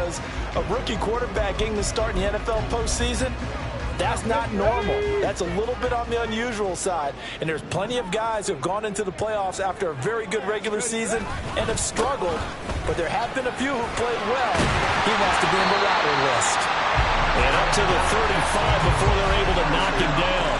because a rookie quarterback getting to start in the NFL postseason, that's not normal. That's a little bit on the unusual side. And there's plenty of guys who have gone into the playoffs after a very good regular season and have struggled. But there have been a few who played well. He wants to be in the router list. And up to the 35 before they're able to knock him down.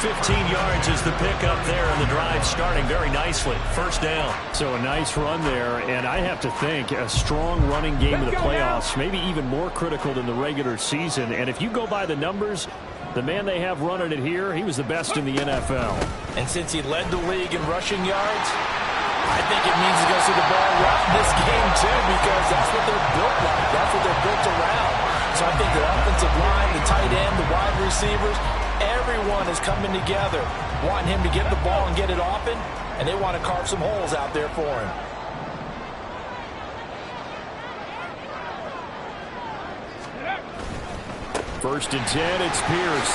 15 yards is the pickup there, and the drive starting very nicely. First down. So a nice run there, and I have to think a strong running game in the playoffs, maybe even more critical than the regular season. And if you go by the numbers, the man they have running it here, he was the best in the NFL. And since he led the league in rushing yards, I think it means he goes to the ball right in this game, too, because that's what they're built like. That's what they're built around. So I think the offensive line, the tight end, the wide receivers, everyone is coming together, wanting him to get the ball and get it often, and they want to carve some holes out there for him. First and 10, it's Pierce.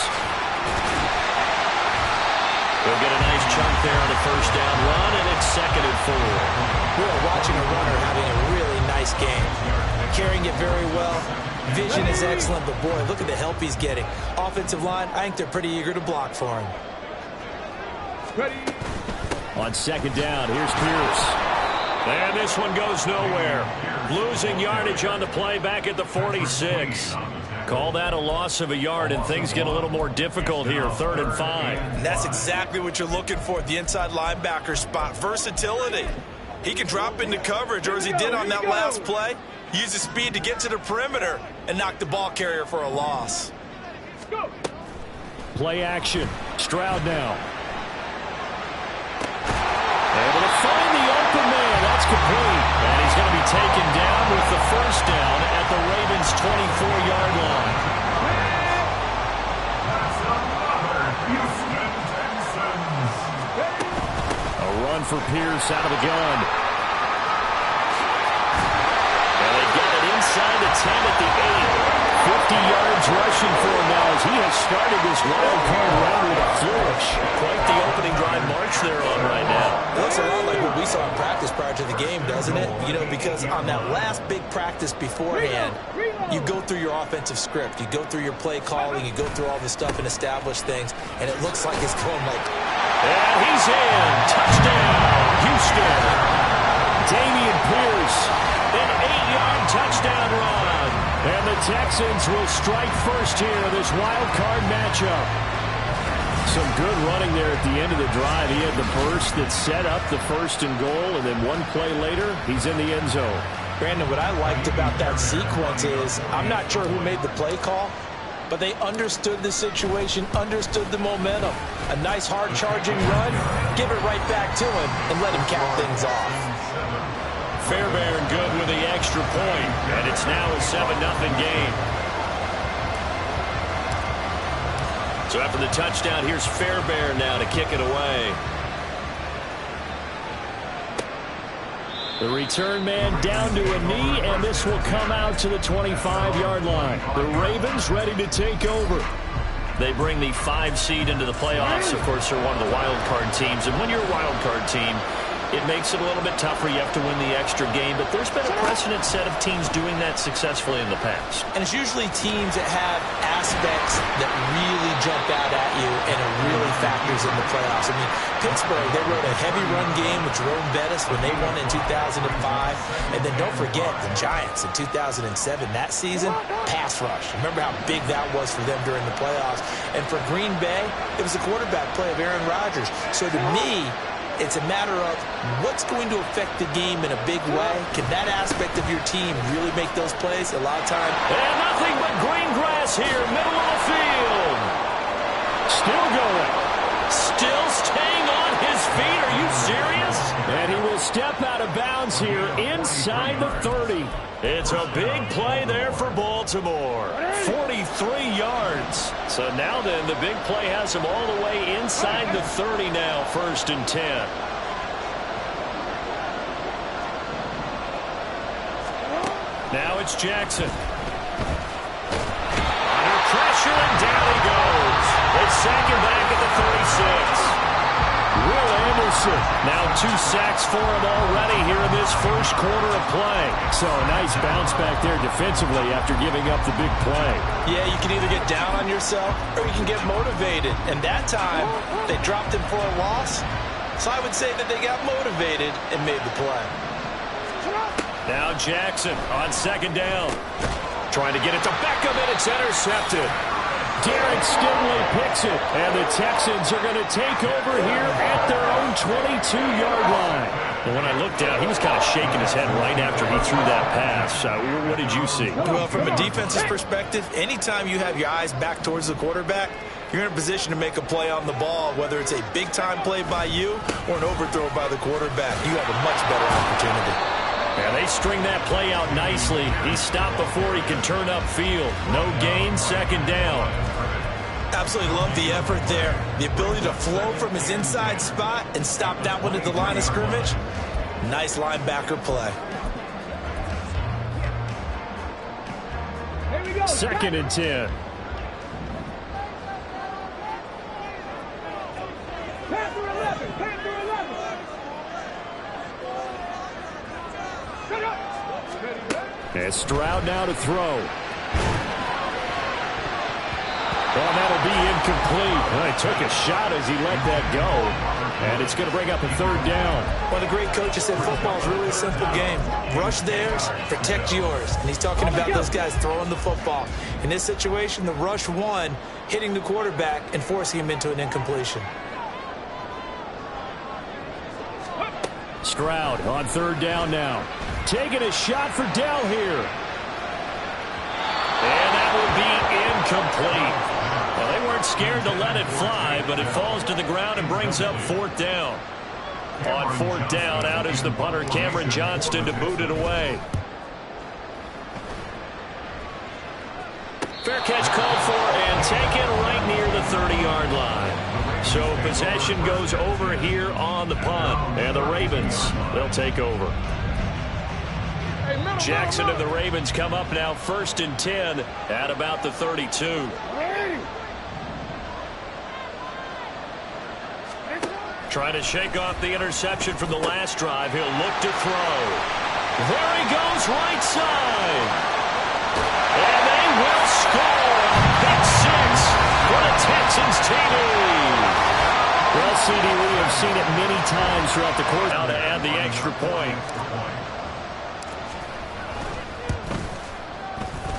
They'll get a nice chunk there on the first down run, and it's 2nd and 4. We are watching a runner having a really nice game, carrying it very well. Vision is excellent, but boy, look at the help he's getting. Offensive line, I think they're pretty eager to block for him. Ready. On 2nd down, here's Pierce. And this one goes nowhere. Losing yardage on the play back at the 46. Call that a loss of a yard, and things get a little more difficult here. 3rd and 5. And that's exactly what you're looking for at the inside linebacker spot. Versatility. He can drop into coverage, or as he did on that last play, use his speed to get to the perimeter and knock the ball carrier for a loss. Play action. Stroud now. Able to find the open man. That's complete. And he's going to be taken down with the first down at the Ravens' 24-yard line. A run for Pierce out of the gun. And they get it inside the 10 at the 8. 50 yards rushing for him now as he has started this wild card round with a flourish. Quite the opening drive march they're on right now. It looks a lot like what we saw in practice prior to the game, doesn't it? You know, because on that last big practice beforehand, you go through your offensive script. You go through your play calling. You go through all the stuff and establish things. And it looks like it's going like... And he's in. Touchdown, Houston. Dameon Pierce. An 8-yard touchdown run. And the Texans will strike first here, this wild card matchup. Some good running there at the end of the drive. He had the burst that set up the 1st and goal, and then one play later, he's in the end zone. Brandon, what I liked about that sequence is, I'm not sure who made the play call, but they understood the situation, understood the momentum. A nice hard charging run, give it right back to him, and let him count things off. Fairbairn good with the extra point, and it's now a 7-0 game. So after the touchdown, here's Fairbairn now to kick it away. The return man down to a knee, and this will come out to the 25-yard line. The Ravens ready to take over. They bring the 5 seed into the playoffs. Of course, they're one of the wild card teams, and when you're a wild card team, it makes it a little bit tougher. You have to win the extra game, but there's been a precedent set of teams doing that successfully in the past. And it's usually teams that have aspects that really jump out at you, and it really factors in the playoffs. I mean, Pittsburgh, they rode a heavy run game with Jerome Bettis when they won in 2005. And then don't forget the Giants in 2007, that season, pass rush. Remember how big that was for them during the playoffs. And for Green Bay, it was the quarterback play of Aaron Rodgers. So to me, it's a matter of what's going to affect the game in a big way. Can that aspect of your team really make those plays? A lot of time. And nothing but green grass here, middle of the field. Still going. Still staying on his feet. Are you serious? And he will step out of bounds here inside the 30. It's a big play there for Baltimore. 43 yards. So now then, the big play has him all the way inside the 30 now, 1st and 10. Now it's Jackson. Under pressure, and down he goes. They sack him back at the 36. Will Anderson. Now 2 sacks for him already here in this first quarter of play. So a nice bounce back there defensively after giving up the big play. Yeah, you can either get down on yourself or you can get motivated. And that time, they dropped him for a loss. So I would say that they got motivated and made the play. Now Jackson on second down. Trying to get it to Beckham, and it's intercepted. Derek Stingley picks it, and the Texans are going to take over here at their own 22-yard line. And when I looked down, he was kind of shaking his head right after he threw that pass. What did you see? Well, from a defense's perspective, anytime you have your eyes back towards the quarterback, you're in a position to make a play on the ball, whether it's a big-time play by you or an overthrow by the quarterback. You have a much better opportunity. Yeah, they string that play out nicely. He stopped before he can turn upfield. No gain, second down. Absolutely love the effort there. The ability to flow from his inside spot and stop that one at the line of scrimmage. Nice linebacker play. Second and 10. And Stroud now to throw. Well, that'll be incomplete. Well, he took a shot as he let that go. And it's going to bring up a third down. One of the great coaches said football is really a simple game. Rush theirs, protect yours. And he's talking about those guys throwing the football. In this situation, the rush won, hitting the quarterback and forcing him into an incompletion. Stroud on third down now. Taking a shot for Dell here. And that will be incomplete. Well, they weren't scared to let it fly, but it falls to the ground and brings up fourth down. On fourth down, out is the punter, Cameron Johnston, to boot it away. Fair catch called for and taken right near the 30-yard line. So possession goes over here on the punt. And the Ravens, they'll take over. Jackson and the Ravens come up now first and 10 at about the 32. Trying to shake off the interception from the last drive. He'll look to throw. There he goes, right side. And they will score. Pick 6 for the Texans TV. Well, CD, we have seen it many times throughout the course. Now to add the extra point.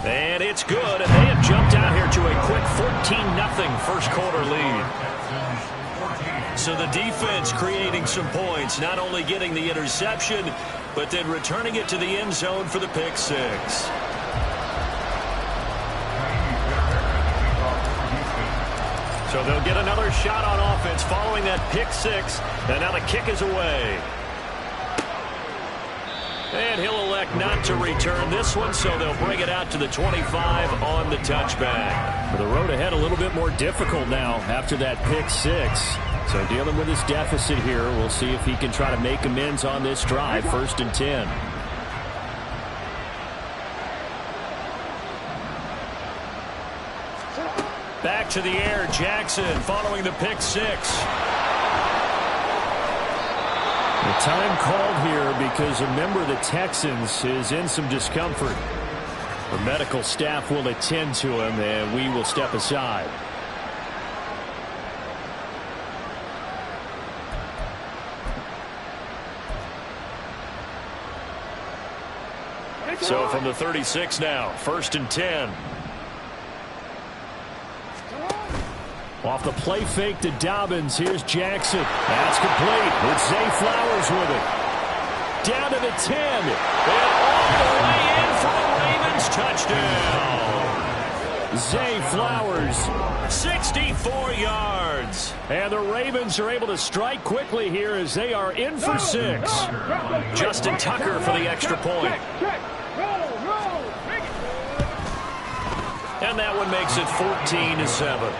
And it's good, and they have jumped out here to a quick 14-0 first quarter lead. So the defense creating some points, not only getting the interception, but then returning it to the end zone for the pick 6. So they'll get another shot on offense following that pick 6, and now the kick is away. And he'll elect not to return this one, so they'll bring it out to the 25 on the touchback. The road ahead a little bit more difficult now after that pick 6. So dealing with his deficit here, we'll see if he can try to make amends on this drive. First and 10. Back to the air, Jackson following the pick 6. The time called here because a member of the Texans is in some discomfort. The medical staff will attend to him, and we will step aside. So from the 36 now, first and 10. Off the play fake to Dobbins. Here's Jackson. That's complete. It's Zay Flowers with it. Down to the 10. And all the way in for the Ravens touchdown. Zay Flowers. 64 yards. And the Ravens are able to strike quickly here as they are in for 6. Justin Tucker for the extra point. And that one makes it 14-7.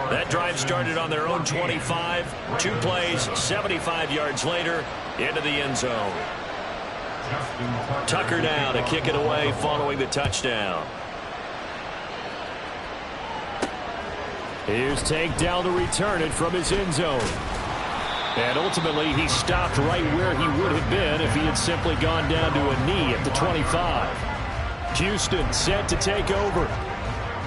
That drive started on their own 25. 2 plays, 75 yards later, into the end zone. Tucker now to kick it away following the touchdown. Here's Tank down to return it from his end zone. And ultimately, he stopped right where he would have been if he had simply gone down to a knee at the 25. Houston set to take over.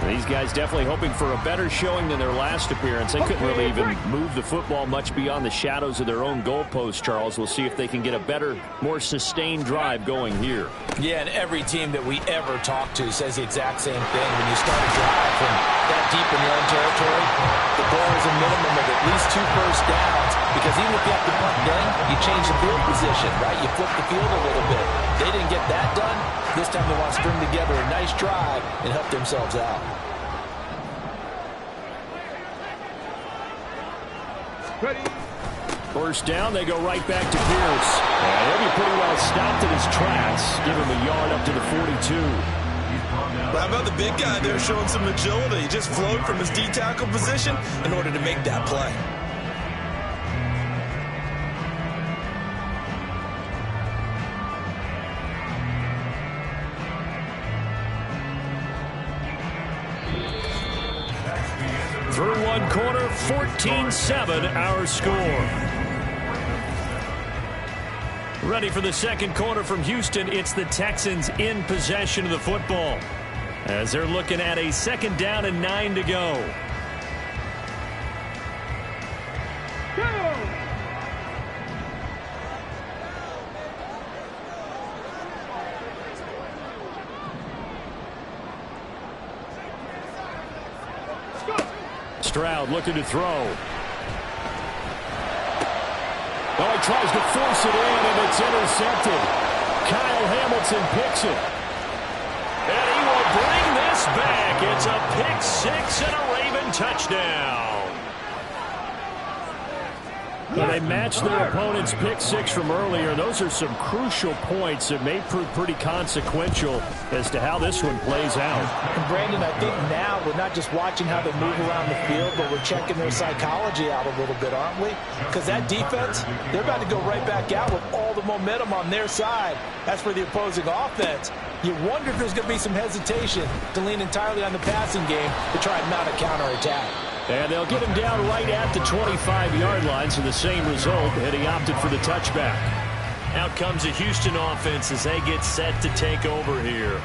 These guys definitely hoping for a better showing than their last appearance. They couldn't really even move the football much beyond the shadows of their own goalpost, Charles. We'll see if they can get a better, more sustained drive going here. Yeah, and every team that we ever talk to says the exact same thing. When you start a drive from that deep in your own territory, the goal is a minimum of at least 2 first downs, because even if you have to punt then, you change the field position, right? You flip the field a little bit. They didn't get that done. This time they want to string together a nice drive and help themselves out. Ready. First down, they go right back to Pierce. And he'll be pretty well stopped in his tracks. Give him a yard up to the 42. How about the big guy there showing some agility? He just flowed from his D-tackle position in order to make that play. Through one quarter, 14-7 our score. Ready for the second quarter from Houston. It's the Texans in possession of the football as they're looking at a 2nd down and 9 to go. Stroud looking to throw. Oh, he tries to force it in, and it's intercepted. Kyle Hamilton picks it. And he will bring this back. It's a pick 6 and a Raven touchdown. Well, they matched their opponent's pick 6 from earlier. Those are some crucial points that may prove pretty consequential as to how this one plays out. And Brandon, I think now we're not just watching how they move around the field, but we're checking their psychology out a little bit, aren't we? Because that defense, they're about to go right back out with all the momentum on their side. That's for the opposing offense. You wonder if there's going to be some hesitation to lean entirely on the passing game to try and mount a counterattack. And they'll get him down right at the 25-yard line, so the same result, and he opted for the touchback. Out comes the Houston offense as they get set to take over here.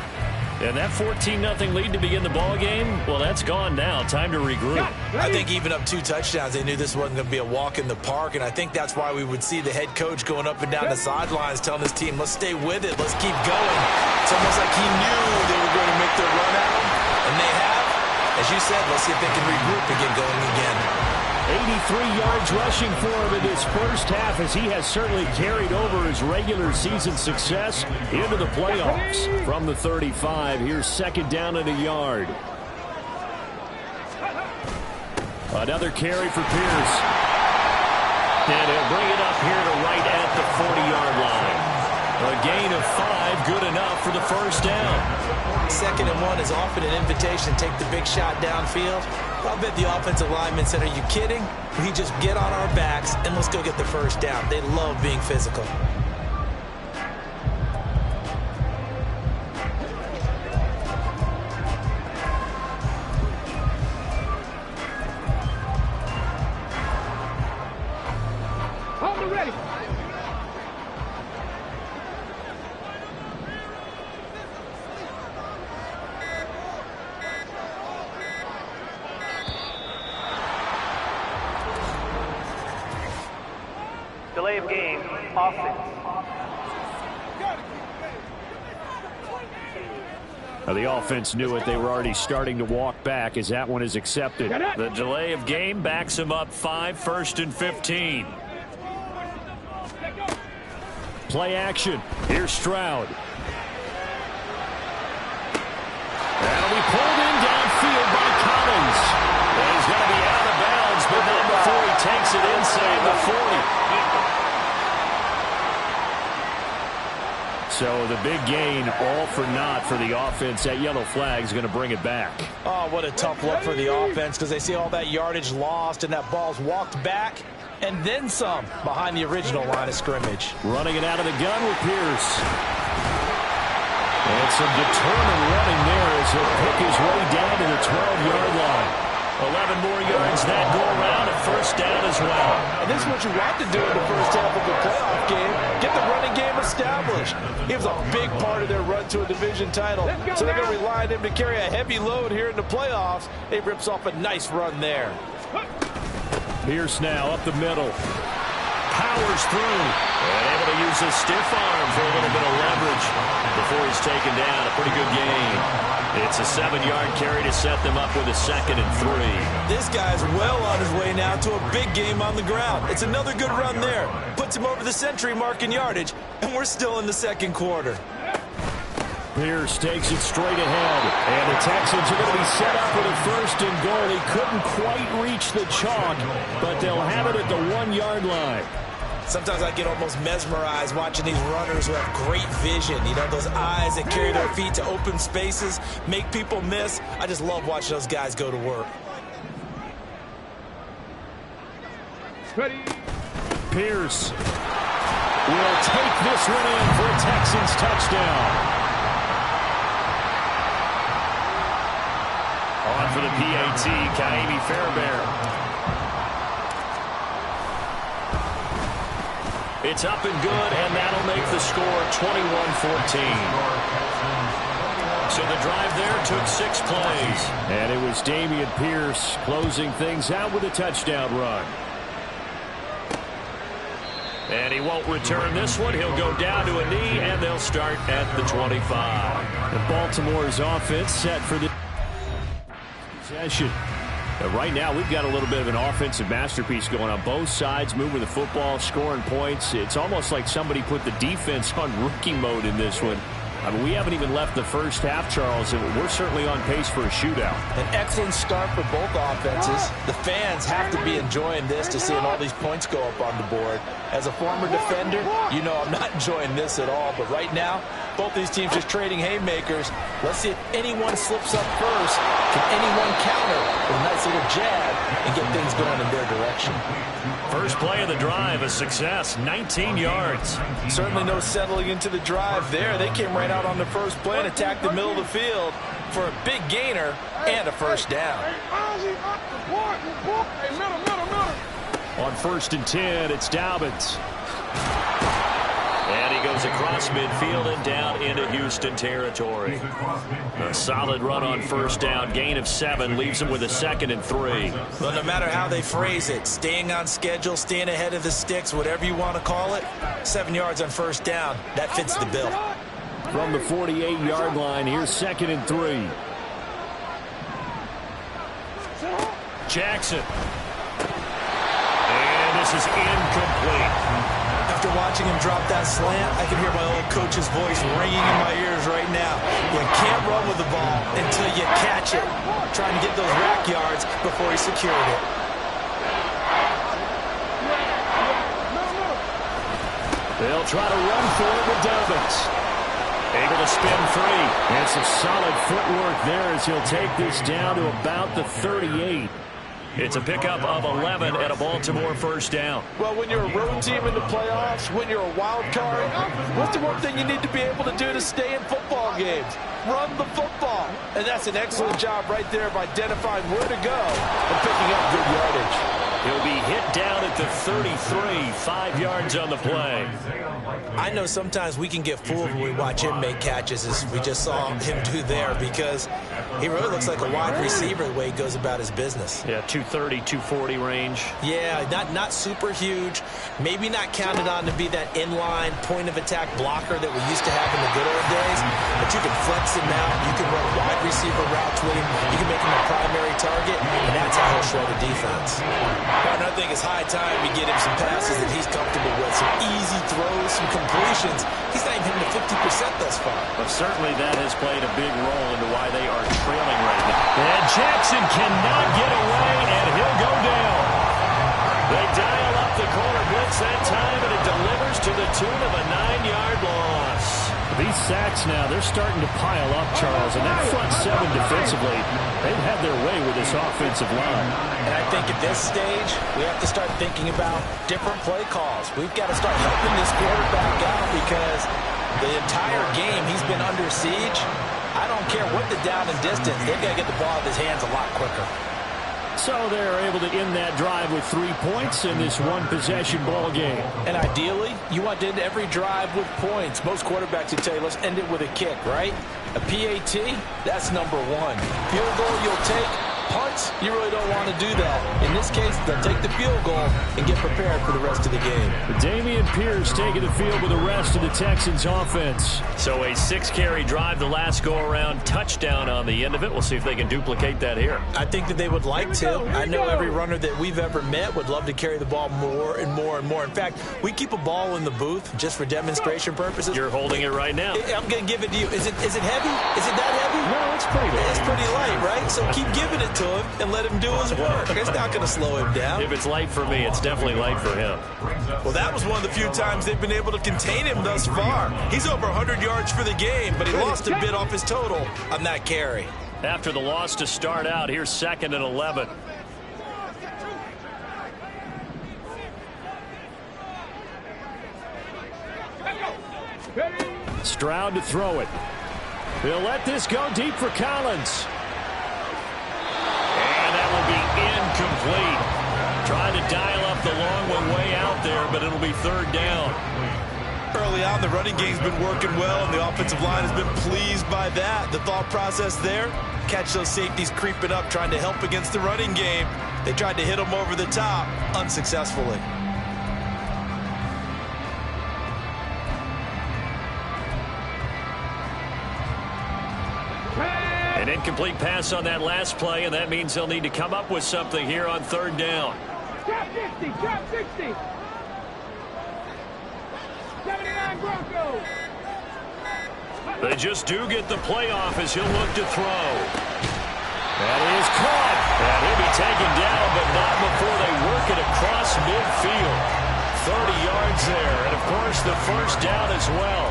And that 14-0 lead to begin the ball game, well, that's gone now. Time to regroup. I think even up 2 touchdowns, they knew this wasn't going to be a walk in the park, and I think that's why we would see the head coach going up and down the sidelines telling his team, let's stay with it, let's keep going. It's almost like he knew they were going to make their run at him, and they have. As you said, let's see if they can regroup and get going again. 83 yards rushing for him in this first half, as he has certainly carried over his regular season success into the playoffs. From the 35, here's 2nd down and a yard. Another carry for Pierce. And he'll bring it up here to right at the 40-yard line. A gain of 5, good enough for the first down. 2nd and 1 is often an invitation. Take the big shot downfield. I bet the offensive lineman said, are you kidding? We just get on our backs and let's go get the first down. They love being physical. Hold it ready. Delay of game, offense. Now the offense knew it. They were already starting to walk back as that one is accepted. The delay of game backs him up 5, 1st and 15. Play action. Here's Stroud. That'll be pulled in downfield by Collins. And he's going to be out of bounds, but not before he takes it inside the 40. So the big gain, all for naught for the offense. That yellow flag is going to bring it back. Oh, what a tough look for the offense, because they see all that yardage lost and that ball's walked back and then some behind the original line of scrimmage. Running it out of the gun with Pierce. And some determined running there as he'll pick his way down to the 12-yard line. 11 more yards that go around, a first down as well. And this is what you want to do in the first half of a playoff game. Get the running game established. He was a big part of their run to a division title. So they're going to rely on him to carry a heavy load here in the playoffs. He rips off a nice run there. Pierce now up the middle. Powers through. And able to use his stiff arm for a little bit of leverage before he's taken down. A pretty good gain. It's a 7-yard carry to set them up with a 2nd and 3. This guy's well on his way now to a big game on the ground. It's another good run there. Puts him over the century mark in yardage, and we're still in the second quarter. Pierce takes it straight ahead. And the Texans are going to be set up with a 1st and goal. He couldn't quite reach the chalk, but they'll have it at the 1-yard line. Sometimes I get almost mesmerized watching these runners who have great vision. You know, those eyes that carry their feet to open spaces, make people miss. I just love watching those guys go to work. Ready. Pierce will take this one in for a Texans touchdown. On for the PAT, Ka'imi Fairbairn. It's up and good, and that'll make the score 21-14. So the drive there took 6 plays. And it was Dameon Pierce closing things out with a touchdown run. And he won't return this one. He'll go down to a knee, and they'll start at the 25. The Baltimore's offense set for the possession. Right now, we've got a little bit of an offensive masterpiece going on both sides, moving the football, scoring points. It's almost like somebody put the defense on rookie mode in this one. I mean, we haven't even left the first half, Charles, and we're certainly on pace for a shootout. An excellent start for both offenses. The fans have to be enjoying this to seeing all these points go up on the board. As a former defender, you know I'm not enjoying this at all. But right now, both these teams just trading haymakers. Let's see if anyone slips up first. Can anyone counter with a nice little jab and get things going in their direction? First play of the drive, a success, 19 yards. Certainly no settling into the drive there. They came right out on the first play and attacked the middle of the field for a big gainer and a first down. On 1st and 10, it's Dobbins. And he goes across midfield and down into Houston territory. A solid run on first down. Gain of 7 leaves him with a 2nd and 3. Well, no matter how they phrase it, staying on schedule, staying ahead of the sticks, whatever you want to call it, 7 yards on first down, that fits the bill. From the 48-yard line, here's 2nd and 3. Jackson. And this is incomplete. After watching him drop that slant, I can hear my old coach's voice ringing in my ears right now. You can't run with the ball until you catch it. Trying to get those rack yards before he secured it. They'll try to run for it with Dobbins. Able to spin free. And some solid footwork there as he'll take this down to about the 38. It's a pickup of 11 and a Baltimore first down. Well, when you're a road team in the playoffs, when you're a wild card, what's the one thing you need to be able to do to stay in football games? Run the football. And that's an excellent job right there of identifying where to go and picking up good yardage. He'll be hit down at the 33, 5 yards on the play. I know sometimes we can get fooled when we watch him make catches, as we just saw him do there, because he really looks like a wide receiver the way he goes about his business. Yeah, 230, 240 range. Yeah, not super huge. Maybe not counted on to be that inline point-of-attack blocker that we used to have in the good old days, but you can flex him out. You can run wide receiver routes with him. You can make him a primary target, and that's how he'll shred a defense. And I think it's high time we get him some passes that he's comfortable with, some easy throws, some completions. He's not even hitting the 50% thus far. But certainly that has played a big role into why they are trailing right now. And Jackson cannot get away, and he'll go down. They dial up the corner blitz that time, and it delivers to the tune of a 9-yard loss. These sacks now, they're starting to pile up, Charles, and that front 7 defensively, they've had their way with this offensive line. And I think at this stage, we have to start thinking about different play calls. We've got to start helping this quarterback out because the entire game he's been under siege. I don't care what the down and distance, they've got to get the ball out of his hands a lot quicker. So they're able to end that drive with 3 points in this one-possession ball game. And ideally, you want to end every drive with points. Most quarterbacks would tell you, let's end it with a kick, right? A PAT, that's number one. Field goal you'll take. Punts, you really don't want to do that. In this case, they'll take the field goal and get prepared for the rest of the game. Dameon Pierce taking the field with the rest of the Texans offense. So a 6-carry drive the last go-around, touchdown on the end of it. We'll see if they can duplicate that here. I think that they would like to. I know every runner that we've ever met would love to carry the ball more and more and more. In fact, we keep a ball in the booth just for demonstration purposes. You're holding it right now. I'm going to give it to you. Is it heavy? Is it that heavy? No, it's pretty light. It's pretty light, right? So keep giving it to him and let him do his work. It's not going to slow him down. If it's light for me, it's definitely light for him. Well, that was one of the few times they've been able to contain him thus far. He's over 100 yards for the game, but he lost a bit off his total on that carry. After the loss to start out, here's 2nd and 11. Stroud to throw it. They'll let this go deep for Collins. And that will be incomplete. Trying to dial up the long one way out there, but it'll be 3rd down. Early on, the running game's been working well, and the offensive line has been pleased by that. The thought process there, catch those safeties creeping up, trying to help against the running game. They tried to hit them over the top, unsuccessfully. An incomplete pass on that last play, and that means they'll need to come up with something here on 3rd down. Trap 50, trap 60. 79 Broncos. They just do get the playoff as he'll look to throw. That is caught. And he'll be taken down, but not before they work it across midfield. 30 yards there, and of course the 1st down as well.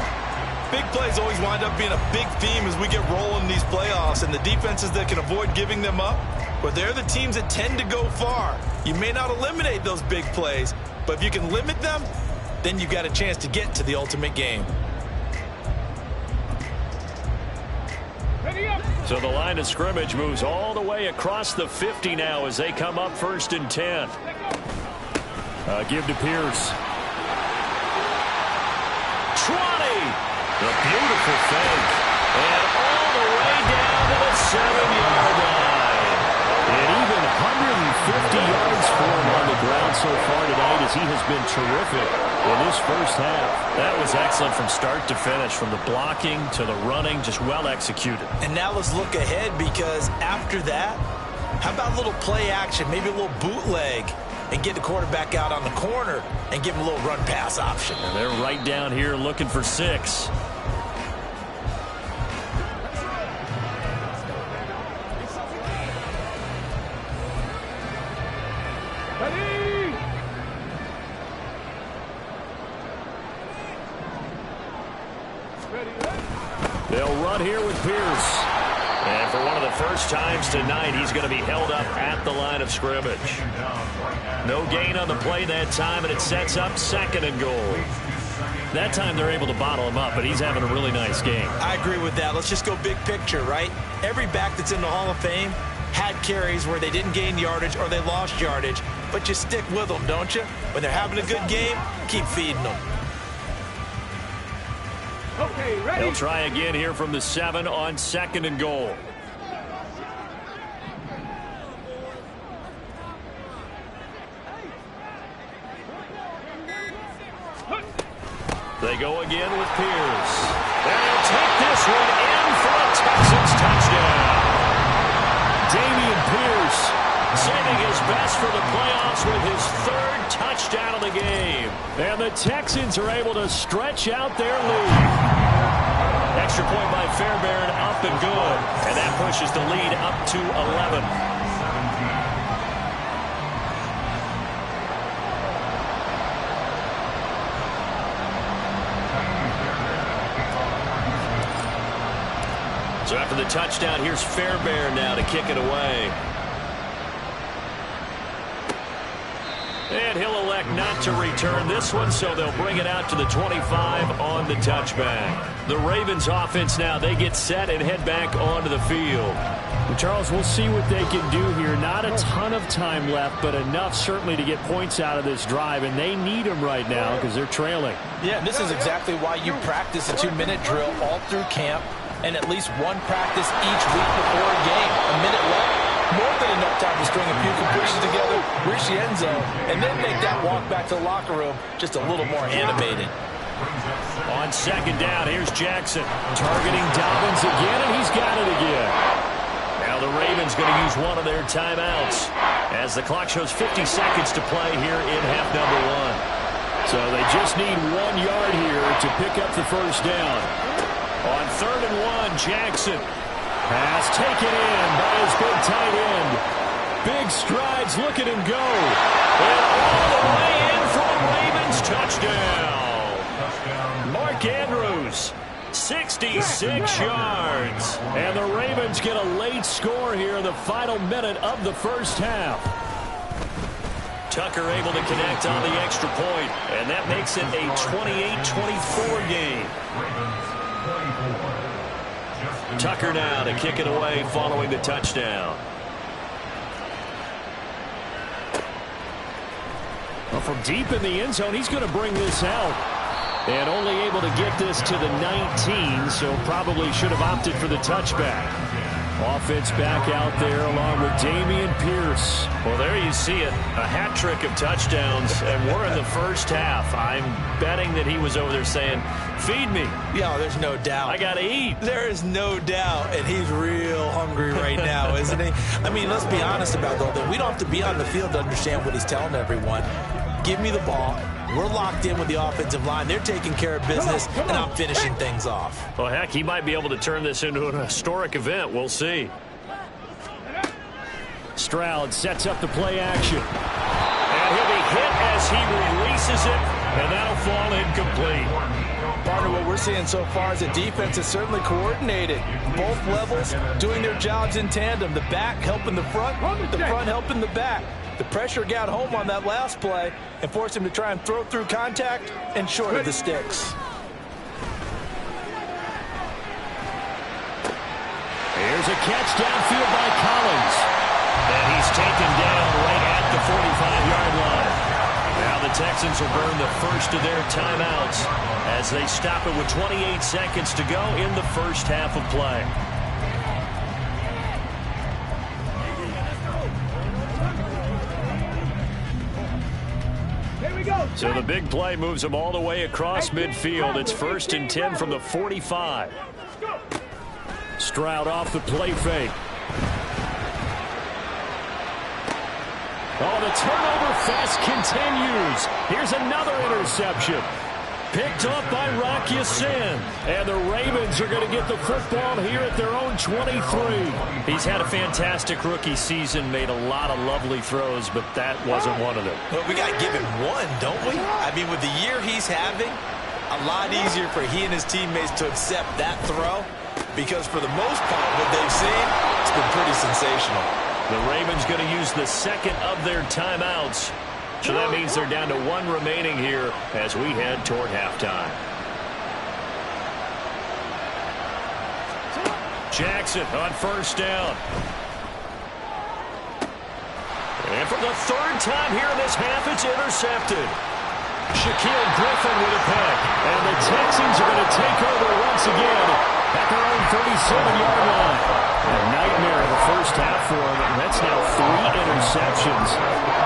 Big plays always wind up being a big theme as we get rolling in these playoffs, and the defenses that can avoid giving them up, but they're the teams that tend to go far. You may not eliminate those big plays, but if you can limit them, then you've got a chance to get to the ultimate game. So the line of scrimmage moves all the way across the 50 now as they come up 1st and 10. Give to Pierce. 20. The beautiful fake. And all the way down to the 7-yard line. And even 150 yards for him on the ground so far tonight as he has been terrific in this 1st half. That was excellent from start to finish, from the blocking to the running, just well executed. And now let's look ahead, because after that, how about a little play action, maybe a little bootleg, and get the quarterback out on the corner and give him a little run pass option. And they're right down here looking for 6. They'll run here with Pierce. And for one of the first times tonight, he's going to be held up at the line of scrimmage. No gain on the play that time, and it sets up 2nd and goal. That time they're able to bottle him up, but he's having a really nice game. I agree with that. Let's just go big picture, right? Every back that's in the Hall of Fame had carries where they didn't gain yardage or they lost yardage, but you stick with them, don't you? When they're having a good game, keep feeding them. Okay, ready. They'll try again here from the 7 on 2nd and goal. They go again with Pierce. And they'll take this one in for a Texans touchdown. Dameon Pierce Saving his best for the playoffs with his 3rd touchdown of the game. And the Texans are able to stretch out their lead. Extra point by Fairbairn, up and good. And that pushes the lead up to 11. So after the touchdown, here's Fairbairn now to kick it away. And he'll elect not to return this one, so they'll bring it out to the 25 on the touchback. The Ravens offense now, they get set and head back onto the field. Charles, we'll see what they can do here. Not a ton of time left, but enough certainly to get points out of this drive, and they need them right now because they're trailing. Yeah, and this is exactly why you practice a 2-minute drill all through camp and at least one practice each week before a game. A minute left, more than enough time to string a few completions together, reach the end zone, and then make that walk back to the locker room just a little more animated. On second down, here's Jackson targeting Dobbins again, and he's got it again. Now the Ravens going to use one of their timeouts as the clock shows 50 seconds to play here in half number 1. So they just need 1 yard here to pick up the first down. On 3rd and 1, Jackson. Pass taken in by his big tight end. Big strides, look at him go. And all the way in for the Ravens touchdown. Mark Andrews, 66 yards. And the Ravens get a late score here in the final minute of the first half. Tucker able to connect on the extra point, and that makes it a 28-24 game. Tucker now to kick it away following the touchdown. Well, from deep in the end zone, he's going to bring this out. And only able to get this to the 19, so probably should have opted for the touchback. Offense back out there along with Dameon Pierce. Well, there you see it. A hat trick of touchdowns, and we're in the first half. I'm betting that he was over there saying, feed me. Yeah, there's no doubt. I got to eat. There is no doubt, and he's real hungry right now, isn't he? I mean, let's be honest about that. We don't have to be on the field to understand what he's telling everyone. Give me the ball. We're locked in with the offensive line. They're taking care of business, and I'm finishing things off. Well, heck, he might be able to turn this into an historic event. We'll see. Stroud sets up the play action. And he'll be hit as he releases it, and that'll fall incomplete. Partner, what we're seeing so far is the defense is certainly coordinated. Both levels doing their jobs in tandem. The back helping the front helping the back. The pressure got home on that last play and forced him to try and throw through contact and short of the sticks. Here's a catch downfield by Collins. And he's taken down right at the 45-yard line. Now the Texans will burn the first of their timeouts as they stop it with 28 seconds to go in the first half of play. So the big play moves them all the way across midfield. It's 1st and 10 from the 45. Stroud off the play fake. Oh, the turnover fest continues. Here's another interception. Picked up by Rock Ya-Sin. And the Ravens are going to get the football here at their own 23. He's had a fantastic rookie season, made a lot of lovely throws, but that wasn't one of them. Well, we got to give him one, don't we? I mean, with the year he's having, a lot easier for he and his teammates to accept that throw because for the most part, what they've seen, it's been pretty sensational. The Ravens going to use the second of their timeouts. So that means they're down to 1 remaining here as we head toward halftime. Jackson on 1st down. And for the 3rd time here in this half, it's intercepted. Shaquille Griffin with a pick. And the Texans are going to take over once again at their own 37-yard line. A nightmare in the first half for him, and that's now 3 interceptions.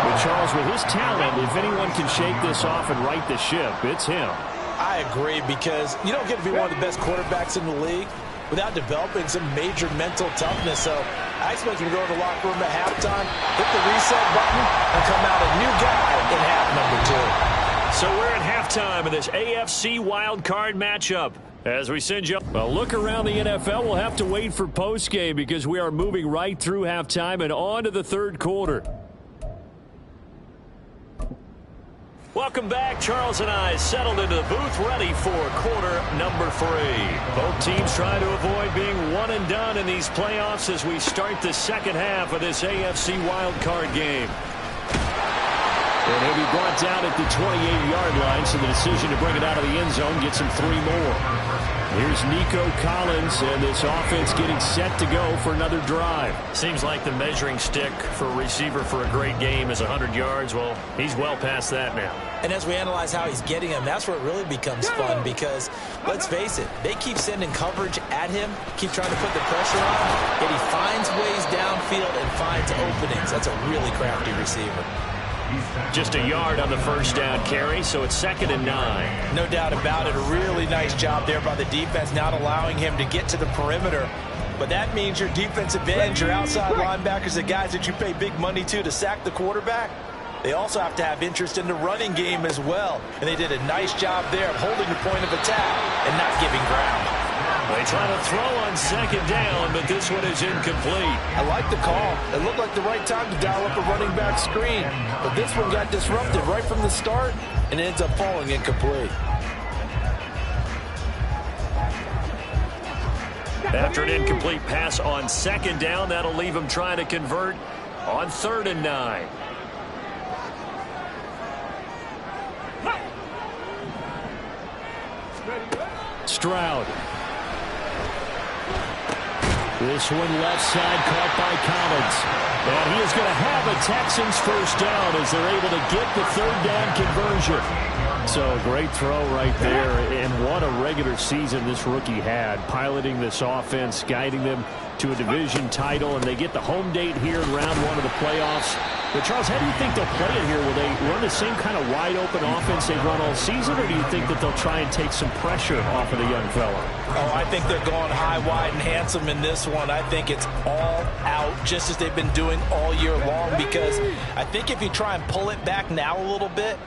But Charles, with his talent, if anyone can shake this off and right the ship, it's him. I agree because you don't get to be one of the best quarterbacks in the league without developing some major mental toughness. So I expect him to go to the locker room at halftime, hit the reset button, and come out a new guy in half number 2. So we're at halftime of this AFC wildcard matchup. As we send you a look around the NFL, we'll have to wait for postgame because we are moving right through halftime and on to the 3rd quarter. Welcome back. Charles and I settled into the booth ready for quarter number 3. Both teams trying to avoid being one and done in these playoffs as we start the second half of this AFC wildcard game. And he'll be brought down at the 28-yard line, so the decision to bring it out of the end zone gets him 3 more. Here's Nico Collins, and this offense getting set to go for another drive. Seems like the measuring stick for a receiver for a great game is 100 yards. Well, he's well past that now. And as we analyze how he's getting them, that's where it really becomes fun because, let's face it, they keep sending coverage at him, keep trying to put the pressure on him, yet he finds ways downfield and finds openings. That's a really crafty receiver. Just a yard on the first down carry, so it's 2nd and 9. No doubt about it. A really nice job there by the defense, not allowing him to get to the perimeter. But that means your defensive ends, your outside linebackers, the guys that you pay big money to sack the quarterback, they also have to have interest in the running game as well. And they did a nice job there of holding the point of attack and not giving ground. They try to throw on 2nd down, but this one is incomplete. I like the call. It looked like the right time to dial up a running back screen. But this one got disrupted right from the start, and it ends up falling incomplete. After an incomplete pass on 2nd down, that'll leave him trying to convert on 3rd and 9. Stroud. This one left side caught by Collins. And he is going to have a Texans first down as they're able to get the 3rd down conversion. So great throw right there. And what a regular season this rookie had, piloting this offense, guiding them to a division title. And they get the home date here in round 1 of the playoffs. But, Charles, how do you think they'll play it here? Will they run the same kind of wide-open offense they've run all season, or do you think that they'll try and take some pressure off of the young fella? Oh, I think they're going high, wide, and handsome in this one. I think it's all out, just as they've been doing all year long, because I think if you try and pull it back now a little bit,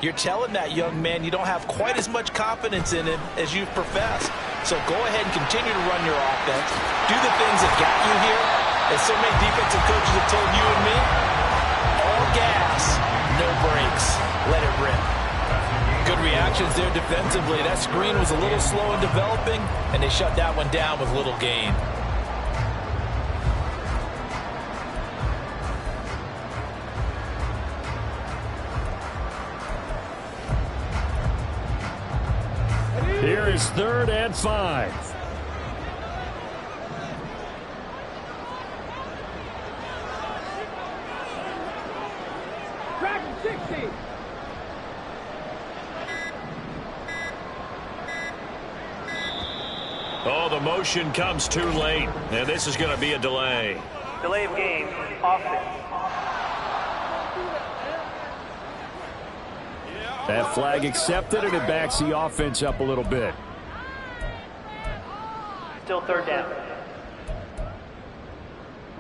you're telling that young man you don't have quite as much confidence in him as you've professed. So go ahead and continue to run your offense. Do the things that got you here, as so many defensive coaches have told you and me. Gas, no brakes. Let it rip. Good reactions there defensively. That screen was a little slow in developing, and they shut that one down with little gain. Here is 3rd and 5. Track 60. Oh, the motion comes too late. And this is going to be a delay. Delay of game, offense. That flag accepted, and it backs the offense up a little bit. Still 3rd down.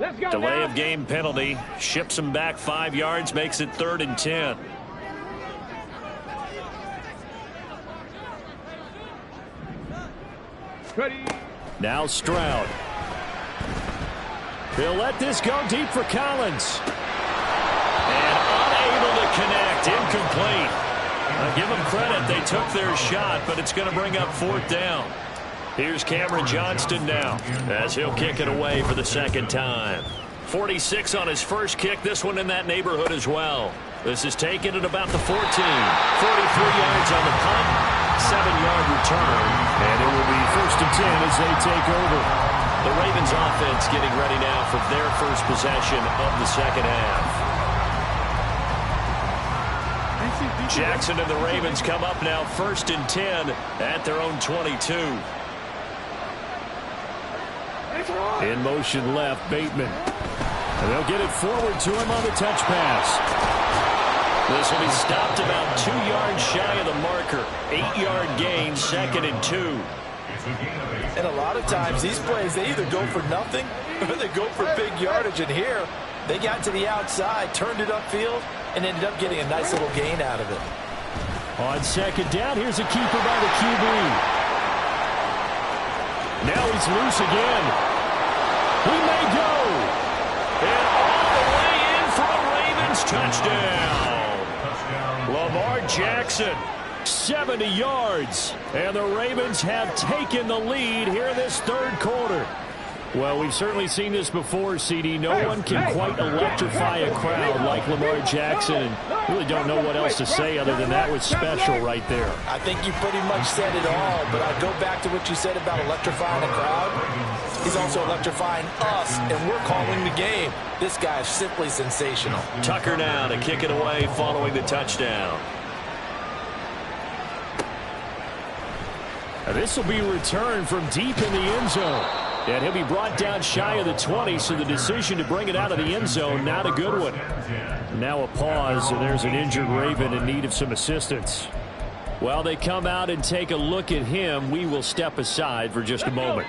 Let's go Delay now. of game penalty. Ships him back 5 yards, makes it 3rd and 10. Ready. Now Stroud. They'll let this go deep for Collins. And unable to connect. Incomplete. I'll give them credit. They took their shot, but it's going to bring up 4th down. Here's Cameron Johnston now as he'll kick it away for the 2nd time. 46 on his first kick. This one in that neighborhood as well. This is taken at about the 14. 43 yards on the punt. 7-yard return. And it will be 1st and 10 as they take over. The Ravens offense getting ready now for their first possession of the 2nd half. Jackson and the Ravens come up now 1st and 10 at their own 22. In motion left, Bateman. And they'll get it forward to him on the touch pass. This will be stopped about 2 yards shy of the marker. 8-yard gain, 2nd and 2. And a lot of times these plays, they either go for nothing or they go for big yardage. And here, they got to the outside, turned it upfield, and ended up getting a nice little gain out of it. On 2nd down, here's a keeper by the QB. Now he's loose again. He may go. And all the way in for a Ravens touchdown. Lamar Jackson, 70 yards. And the Ravens have taken the lead here in this 3rd quarter. Well, we've certainly seen this before, CD. No one can quite electrify a crowd like Lamar Jackson, and really don't know what else to say other than that was special right there. I think you pretty much said it all, but I'd go back to what you said about electrifying a crowd. He's also electrifying us, and we're calling the game. This guy is simply sensational. Tucker now to kick it away following the touchdown. This will be returned from deep in the end zone. And he'll be brought down shy of the 20, so the decision to bring it out of the end zone, not a good one. Now a pause, and there's an injured Raven in need of some assistance. While they come out and take a look at him, we will step aside for just a moment.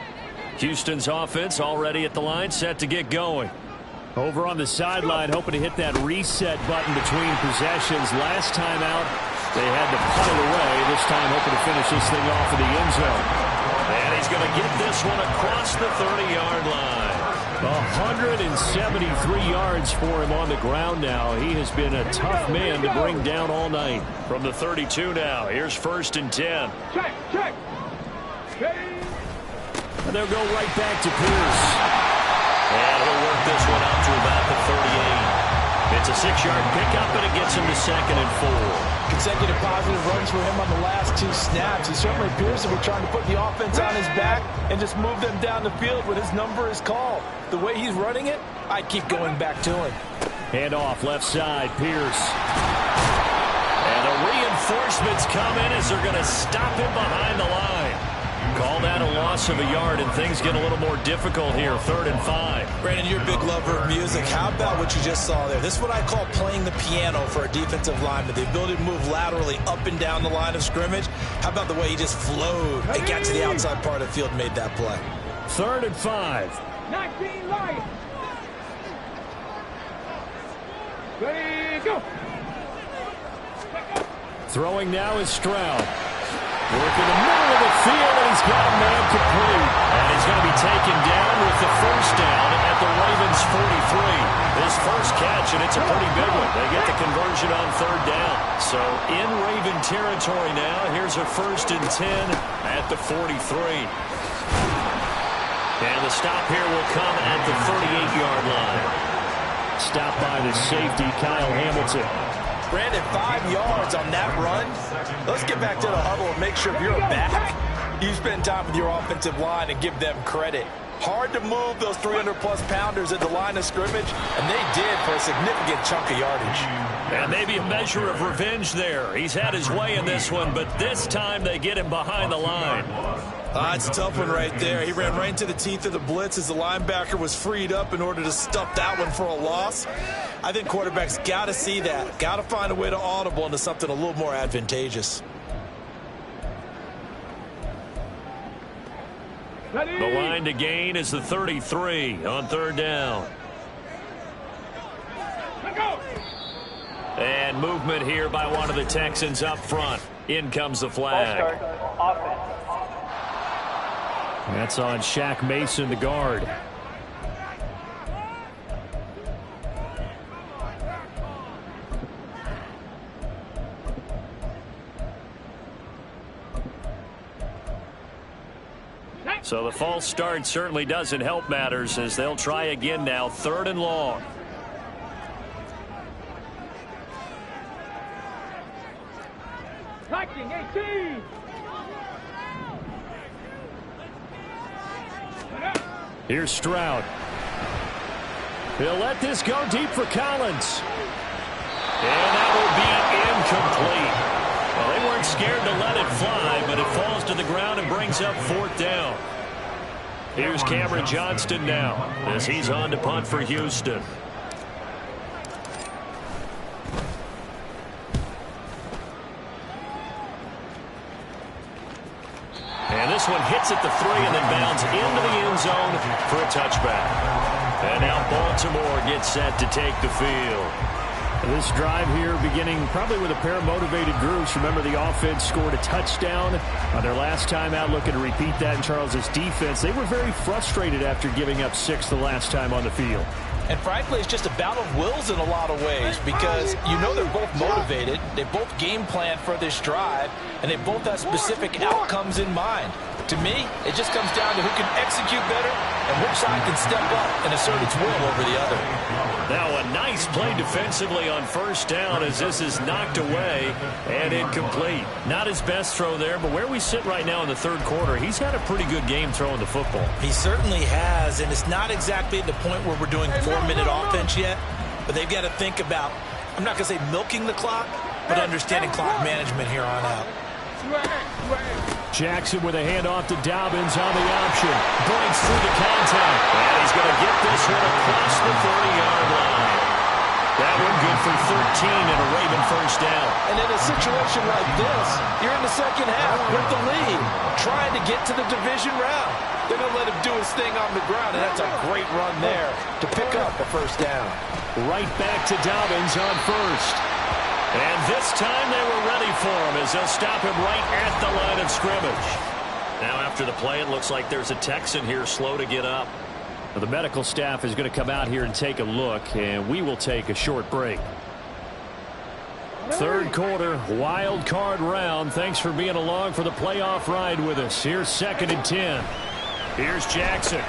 Houston's offense already at the line, set to get going. Over on the sideline, hoping to hit that reset button between possessions. Last time out, they had to punt it away. This time, hoping to finish this thing off in the end zone. And he's going to get this one across the 30-yard line. 173 yards for him on the ground now. He has been a tough man to bring down all night. From the 32 now, here's 1st and 10. Check, check. And they'll go right back to Pierce. And he'll work this one out to about the 38. It's a 6-yard pickup, and it gets him to 2nd and 4. Consecutive positive runs for him on the last 2 snaps. He certainly appears to be trying to put the offense on his back and just move them down the field when his number is called. The way he's running it, I keep going back to him. Hand off left side, Pierce. And the reinforcements come in as they're going to stop him behind the line. Call that a loss of a yard, and things get a little more difficult here. 3rd and 5. Brandon, you're a big lover of music. How about what you just saw there? This is what I call playing the piano for a defensive lineman. The ability to move laterally up and down the line of scrimmage. How about the way he just flowed and got to the outside part of the field and made that play? 3rd and 5. 19 Lions. Ready, go. Throwing now is Stroud. Working the middle of the field, and he's got a man complete. And he's going to be taken down with the 1st down at the Ravens' 43. His first catch, and it's a pretty big one. They get the conversion on 3rd down. So in Raven territory now, here's a 1st and 10 at the 43. And the stop here will come at the 38-yard line. Stop by the safety, Kyle Hamilton. Brandon, 5 yards on that run. Let's get back to the huddle and make sure if you're a back, you spend time with your offensive line and give them credit. Hard to move those 300-plus pounders at the line of scrimmage, and they did for a significant chunk of yardage. And maybe a measure of revenge there. He's had his way in this one, but this time they get him behind the line. It's a tough one right there. He ran right into the teeth of the blitz as the linebacker was freed up in order to stuff that one for a loss. I think quarterbacks got to see that. Got to find a way to audible into something a little more advantageous. The line to gain is the 33 on 3rd down. And movement here by one of the Texans up front. In comes the flag. Offense. That's on Shaq Mason, the guard. So the false start certainly doesn't help matters as they'll try again now. 3rd and long. Touching 18. Here's Stroud. He'll let this go deep for Collins. And that will be incomplete. Well, they weren't scared to let it fly, but it falls to the ground and brings up 4th down. Here's Cameron Johnston now as he's on to punt for Houston. And this one hits at the 3 and then bounds into the end zone for a touchback. And now Baltimore gets set to take the field. This drive here beginning probably with a pair of motivated groups. Remember, the offense scored a touchdown on their last time out, looking to repeat that in Charles's defense. They were very frustrated after giving up 6 the last time on the field. And frankly, it's just a battle of wills in a lot of ways because you know they're both motivated. They both game planned for this drive. and they both have specific outcomes in mind. To me, it just comes down to who can execute better and which side can step up and assert its will over the other. Now a nice play defensively on first down as this is knocked away and incomplete. Not his best throw there, but where we sit right now in the third quarter, he's had a pretty good game throwing the football. He certainly has, and it's not exactly at the point where we're doing 4-minute offense yet, but they've got to think about, I'm not going to say milking the clock, but understanding clock management here on out. Jackson with a handoff to Dobbins on the option. Breaks through the contact. And he's going to get this one across the 40-yard line. That one good for 13 and a Raven first down. And in a situation like this, you're in the second half with the lead, trying to get to the division round. They're going to let him do his thing on the ground, and that's a great run there to pick up a first down. Right back to Dobbins on first. And this time they were ready for him as they'll stop him right at the line of scrimmage. Now after the play, it looks like there's a Texan here slow to get up. The medical staff is going to come out here and take a look, and we will take a short break. Third quarter, wild card round. Thanks for being along for the playoff ride with us. Here's 2nd and 10. Here's Jackson.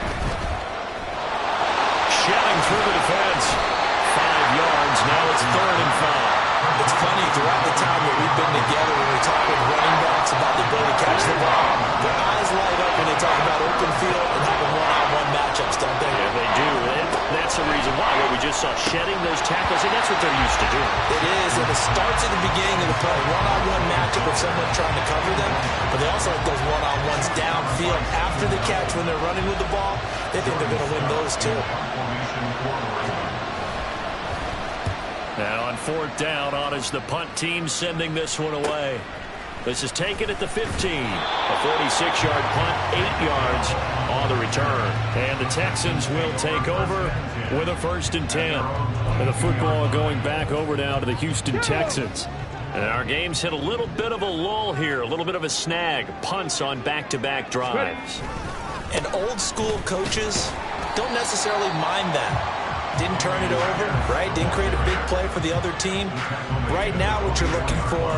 Shedding through the defense. 5 yards. Now it's 3rd and 5. It's funny, throughout the time that we've been together, when we talk with running backs about the ability to catch the ball, their eyes light up when they talk about open field and having one-on-one matchups, don't they? Yeah, they do. And that's the reason why. What we just saw, shedding those tackles, and that's what they're used to doing. It is, and it starts at the beginning of the play. One-on-one matchup with someone trying to cover them, but they also like those one-on-ones downfield after the catch when they're running with the ball. They think they're going to win those too. Now on 4th down, on is the punt team sending this one away. This is taken at the 15. A 46-yard punt, 8 yards on the return. And the Texans will take over with a 1st and 10. And the football going back over now to the Houston Texans. And our game's hit a little bit of a lull here, a little bit of a snag. Punts on back-to-back drives. And old school coaches don't necessarily mind that. Didn't turn it over, right? Didn't create a big play for the other team. Right now what you're looking for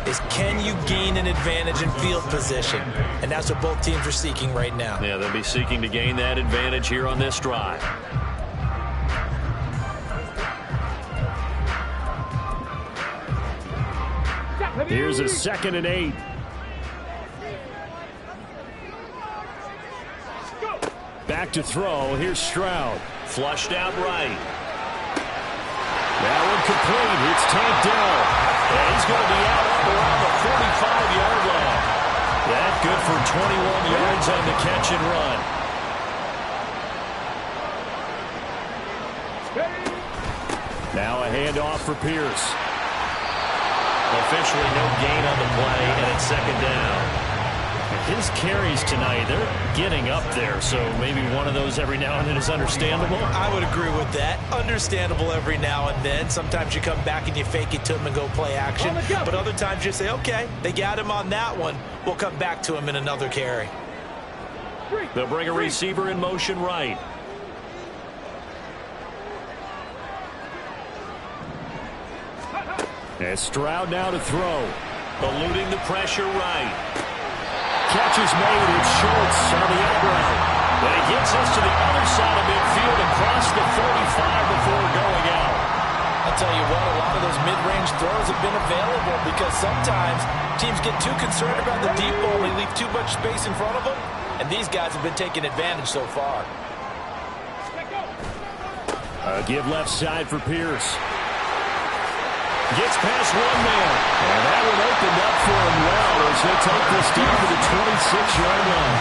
is, can you gain an advantage in field position? And that's what both teams are seeking right now. Yeah, they'll be seeking to gain that advantage here on this drive. Here's a 2nd and 8. Back to throw. Here's Stroud. Flushed out right. That one complete. It's tanked down. And he's going to be out around the 45-yard line. That good for 21 yards on the catch and run. Now a handoff for Pierce. Officially no gain on the play, and it's 2nd down. His carries tonight, they're getting up there, so maybe one of those every now and then is understandable. I would agree with that. Understandable every now and then. Sometimes you come back and you fake it to him and go play action. But other times you say, okay, they got him on that one. We'll come back to him in another carry. They'll bring a receiver in motion right. And Stroud now to throw. Eluding the pressure right. Catch is made. It's Schultz on the end route. But he gets us to the other side of midfield across the 45 before going out. I'll tell you what, a lot of those mid-range throws have been available because sometimes teams get too concerned about the deep ball. They leave too much space in front of them, and these guys have been taking advantage so far. Give left side for Pierce. Gets past one man. And that one opened up for him well as he'll take this down to the 26-yard line.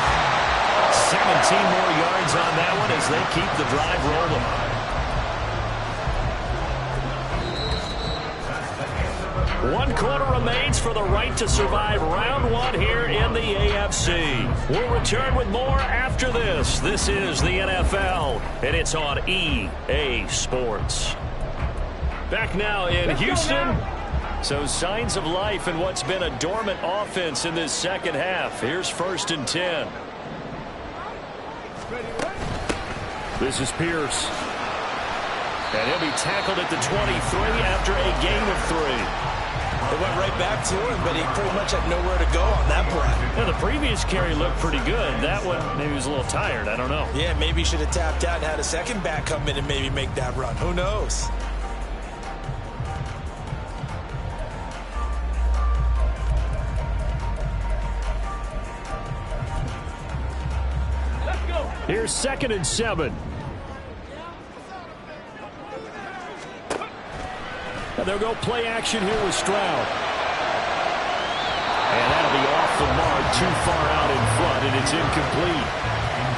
17 more yards on that one as they keep the drive rolling. One quarter remains for the right to survive round one here in the AFC. We'll return with more after this. This is the NFL, and it's on EA Sports. Back now in Houston. So signs of life in what's been a dormant offense in this second half. Here's 1st and 10. This is Pierce. And he'll be tackled at the 23 after a gain of 3. It went right back to him, but he pretty much had nowhere to go on that play. Yeah, the previous carry looked pretty good. That one, maybe he was a little tired. I don't know. Yeah, maybe he should have tapped out and had a second back come in and maybe make that run. Who knows? Let's go. Here's 2nd and 7. And they'll go play action here with Stroud. And that'll be off the mark, too far out in front, and it's incomplete.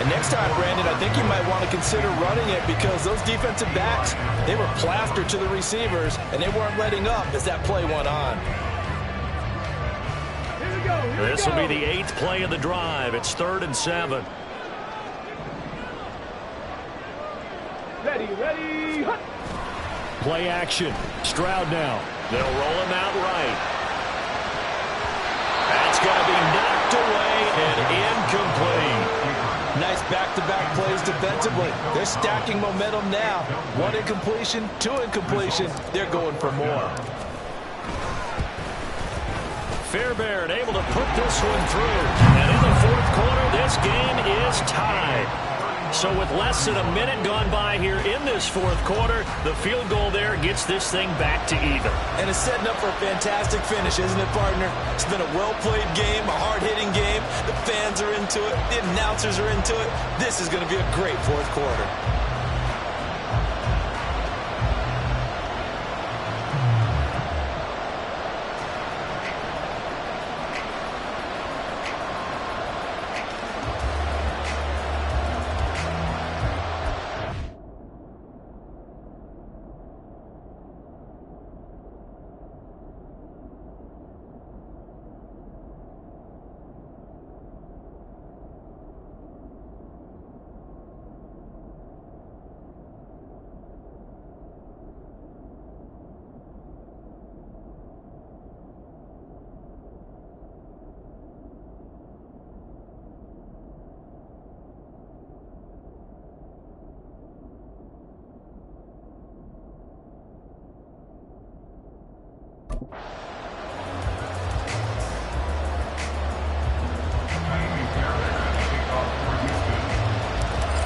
And next time, Brandon, I think you might want to consider running it because those defensive backs, they were plastered to the receivers, and they weren't letting up as that play went on. Here we go. This will be the 8th play of the drive. It's 3rd and 7. Ready. Hut. Play action. Stroud now. They'll roll him out right. That's going to be knocked away and incomplete. Nice back-to-back plays defensively. They're stacking momentum now. 1 incompletion, 2 incompletion. They're going for more. Fairbairn able to put this one through. And in the 4th quarter, this game is tied. So with less than a minute gone by here in this 4th quarter, the field goal there gets this thing back to even. And it's setting up for a fantastic finish, isn't it, partner? It's been a well-played game, a hard-hitting game. The fans are into it. The announcers are into it. This is going to be a great 4th quarter.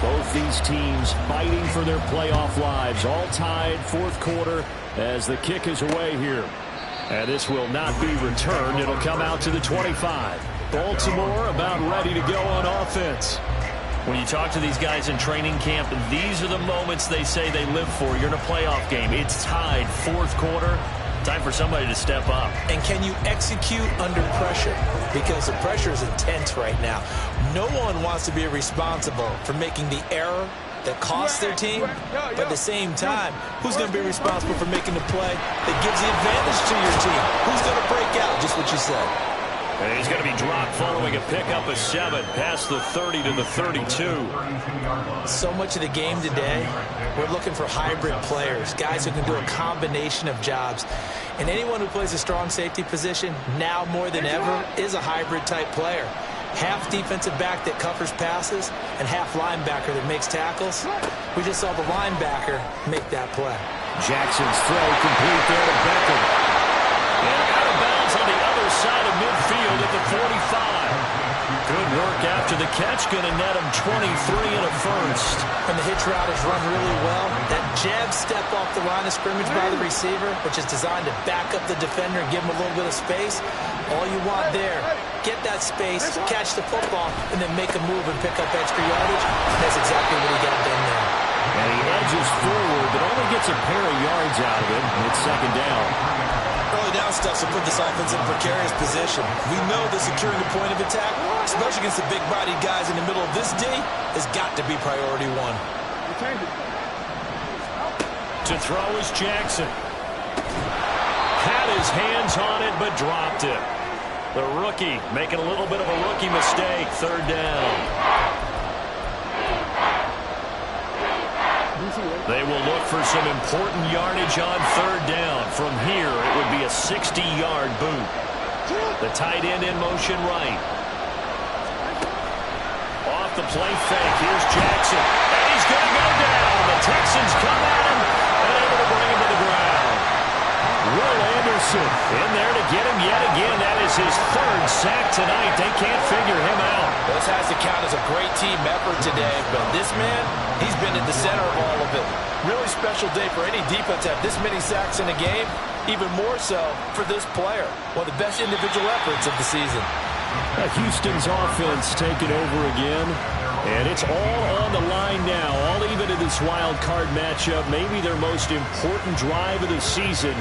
Both these teams fighting for their playoff lives. All tied 4th quarter as the kick is away here. And this will not be returned. It'll come out to the 25. Baltimore about ready to go on offense. When you talk to these guys in training camp, these are the moments they say they live for. You're in a playoff game. It's tied 4th quarter. Time for somebody to step up. And can you execute under pressure? Because the pressure is intense right now. No one wants to be responsible for making the error that costs their team. But at the same time, who's going to be responsible for making the play that gives the advantage to your team? Who's going to break out? Just what you said. And he's going to be dropped following a pickup of 7 past the 30 to the 32. So much of the game today, we're looking for hybrid players, guys who can do a combination of jobs. And anyone who plays a strong safety position, now more than ever, is a hybrid type player. Half defensive back that covers passes and half linebacker that makes tackles. We just saw the linebacker make that play. Jackson's throw complete there to Beckham. And out of bounds on the other side of midfield at the 45. Good work after the catch. Going to net him 23 and a first. And the hitch route is run really well. That jab step off the line of scrimmage by the receiver, which is designed to back up the defender and give him a little bit of space. All you want there, get that space, catch the football, and then make a move and pick up extra yardage. That's exactly what he got done there. And he edges forward, but only gets a pair of yards out of it. It's 2nd down. Early down stuff will put this offense in a precarious position. We know that securing the point of attack, especially against the big-bodied guys in the middle of this D, has got to be priority 1. To throw is Jackson. Had his hands on it, but dropped it. The rookie making a little bit of a rookie mistake. 3rd down. They will look for some important yardage on 3rd down. From here, it would be a 60-yard boot. The tight end in motion right. Off the play fake. Here's Jackson. And he's going to go down. The Texans come at him and able to bring him to the ground. Will Anderson In there to count as a great team effort today, but this man, he's been at the center of all of it. Really special day for any defense to have this many sacks in a game, even more so for this player. One of the best individual efforts of the season. Houston's offense taking over again, and it's all on the line now, all even in this wild card matchup, maybe their most important drive of the season.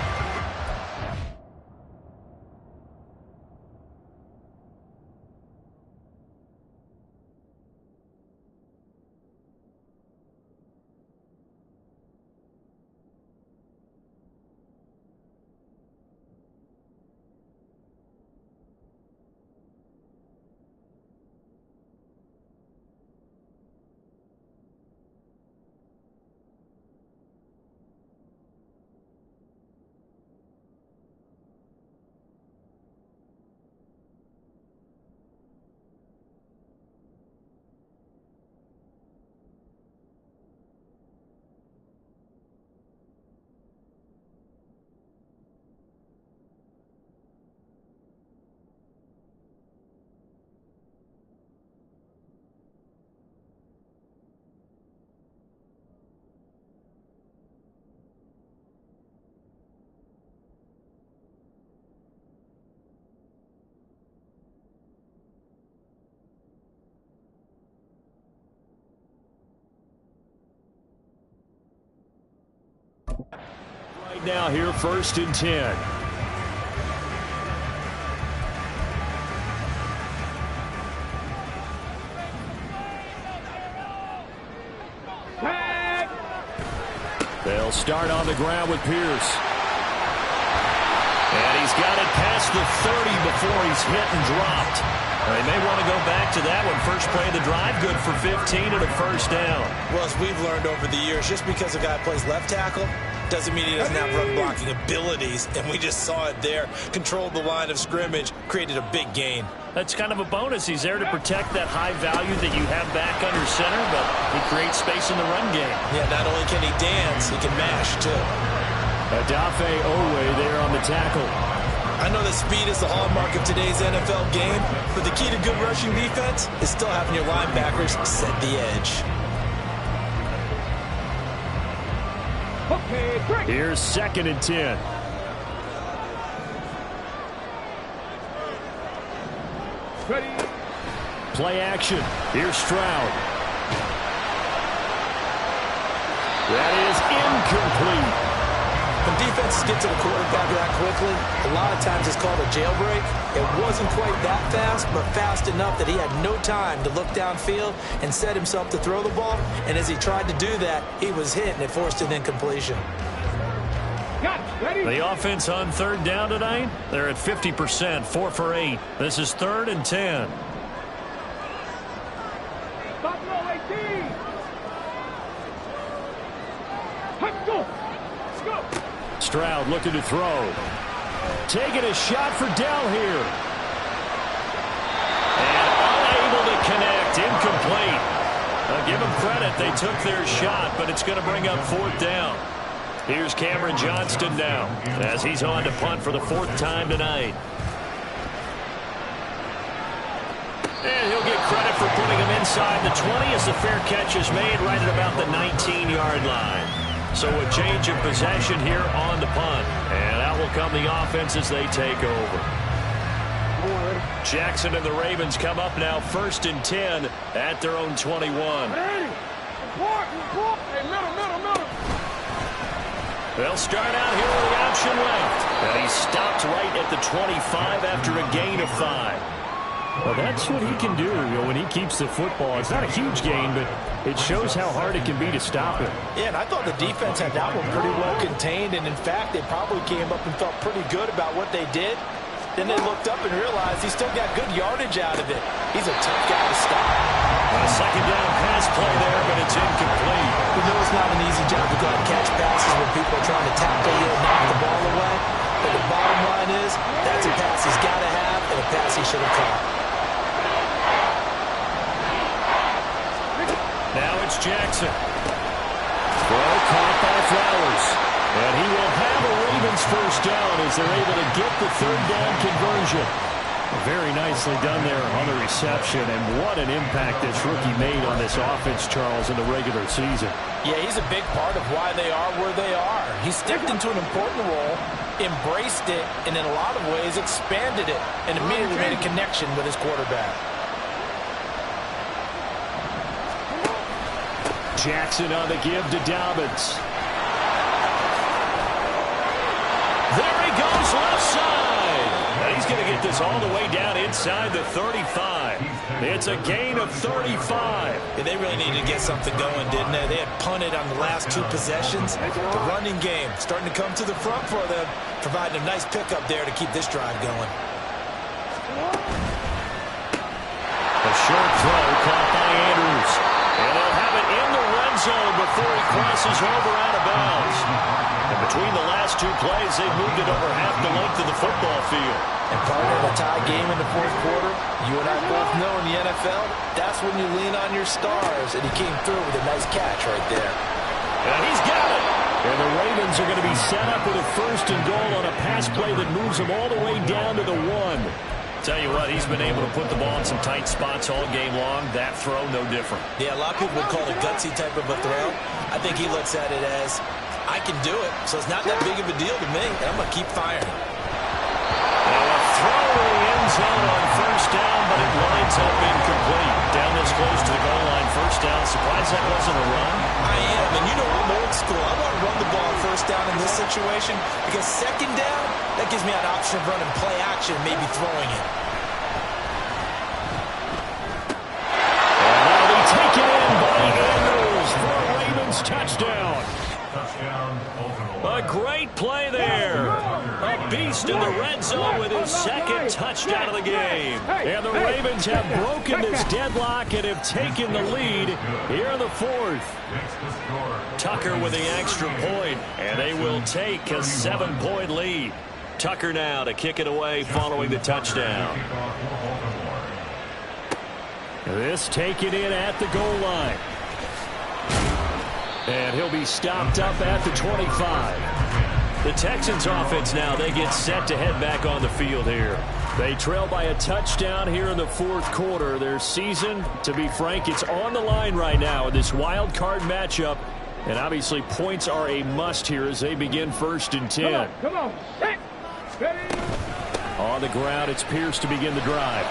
Right now here, 1st and 10. They'll start on the ground with Pierce. And he's got it past the 30 before he's hit and dropped. They may want to go back to that one. First play of the drive, good for 15 and a first down. Well, as we've learned over the years, just because a guy plays left tackle doesn't mean he doesn't have run blocking abilities, and we just saw it there. Controlled the line of scrimmage, created a big gain. That's kind of a bonus. He's there to protect that high value that you have back under center, but he creates space in the run game. Yeah, not only can he dance, he can mash, too. Odafe Oweh there on the tackle. I know that speed is the hallmark of today's NFL game, but the key to good rushing defense is still having your linebackers set the edge. Okay, break. Here's 2nd and 10. Ready. Play action. Here's Stroud. That is incomplete. When defenses get to the quarterback that quickly, a lot of times it's called a jailbreak. It wasn't quite that fast, but fast enough that he had no time to look downfield and set himself to throw the ball. And as he tried to do that, he was hit, and it forced an incompletion. Got it. Ready. The offense on 3rd down tonight, they're at 50%, 4 for 8. This is 3rd and 10. Buffalo 18. Let's go. Let's go. Stroud looking to throw. Taking a shot for Dell here. And unable to connect. Incomplete. I'll give them credit. They took their shot, but it's going to bring up 4th down. Here's Cameron Johnston now as he's on to punt for the 4th time tonight. And he'll get credit for putting him inside the 20 as the fair catch is made right at about the 19-yard line. So a change of possession here on the punt. And out will come the offense as they take over. Jackson and the Ravens come up now 1st and 10 at their own 21. Ready. Report. Hey, middle. They'll start out here with the option left. And he stopped right at the 25 after a gain of 5. Well, that's what he can do when he keeps the football. It's not a huge gain, but it shows how hard it can be to stop him. Yeah, and I thought the defense had that one pretty well contained, and in fact, they probably came up and felt pretty good about what they did. Then they looked up and realized he still got good yardage out of it. He's a tough guy to stop. A 2nd down pass play there, but it's incomplete. We know it's not an easy job to go out and catch passes when people are trying to tackle you and knock the ball away. But the bottom line is, that's a pass he's got to have and a pass he should have caught. Now it's Jackson. Throw caught by Flowers. And he will have a Ravens 1st down as they're able to get the 3rd down conversion. Very nicely done there on the reception, and what an impact this rookie made on this offense, Charles, in the regular season. Yeah, he's a big part of why they are where they are. He stepped into an important role, embraced it, and in a lot of ways expanded it, and immediately made a connection with his quarterback. Jackson on the give to Dobbins. There he goes, left side. And he's going to get this all the way down inside the 35. It's a gain of 35. Yeah, they really needed to get something going, didn't they? They had punted on the last 2 possessions. The running game starting to come to the front for them, providing a nice pickup there to keep this drive going. A short throw caught by Andrews. And they'll have it in the red zone before he crosses over out of bounds. And between the last 2 plays, they moved it over half the length of the football field. And part of a tie game in the 4th quarter, you and I both know in the NFL, that's when you lean on your stars. And he came through with a nice catch right there. And he's got it. And the Ravens are going to be set up with a 1st and goal on a pass play that moves them all the way down to the 1. Tell you what, he's been able to put the ball in some tight spots all game long. That throw, no different. Yeah, a lot of people would call it a gutsy type of a throw. I think he looks at it as, I can do it, so it's not that big of a deal to me, and I'm going to keep firing. And a throw in the end zone on 1st down, but it lines up incomplete. Down this close to the goal line, 1st down. Surprised that wasn't a run? I am, and you know I'm old school. I want to run the ball 1st down in this situation because 2nd down, that gives me an option of running play action, maybe throwing it. And that'll be taken in by Andrews for a Ravens touchdown. A great play there. A beast in the red zone with his 2nd touchdown of the game. And the Ravens have broken this deadlock and have taken the lead here in the 4th. Tucker with the extra point, and they will take a 7-point lead. Tucker now to kick it away following the touchdown. This taken in at the goal line. And he'll be stopped up at the 25. The Texans offense now, they get set to head back on the field here. They trail by a touchdown here in the 4th quarter. Their season, to be frank, it's on the line right now in this wild card matchup. And obviously points are a must here as they begin 1st and 10. Come on. Ready? On the ground, it's Pierce to begin the drive.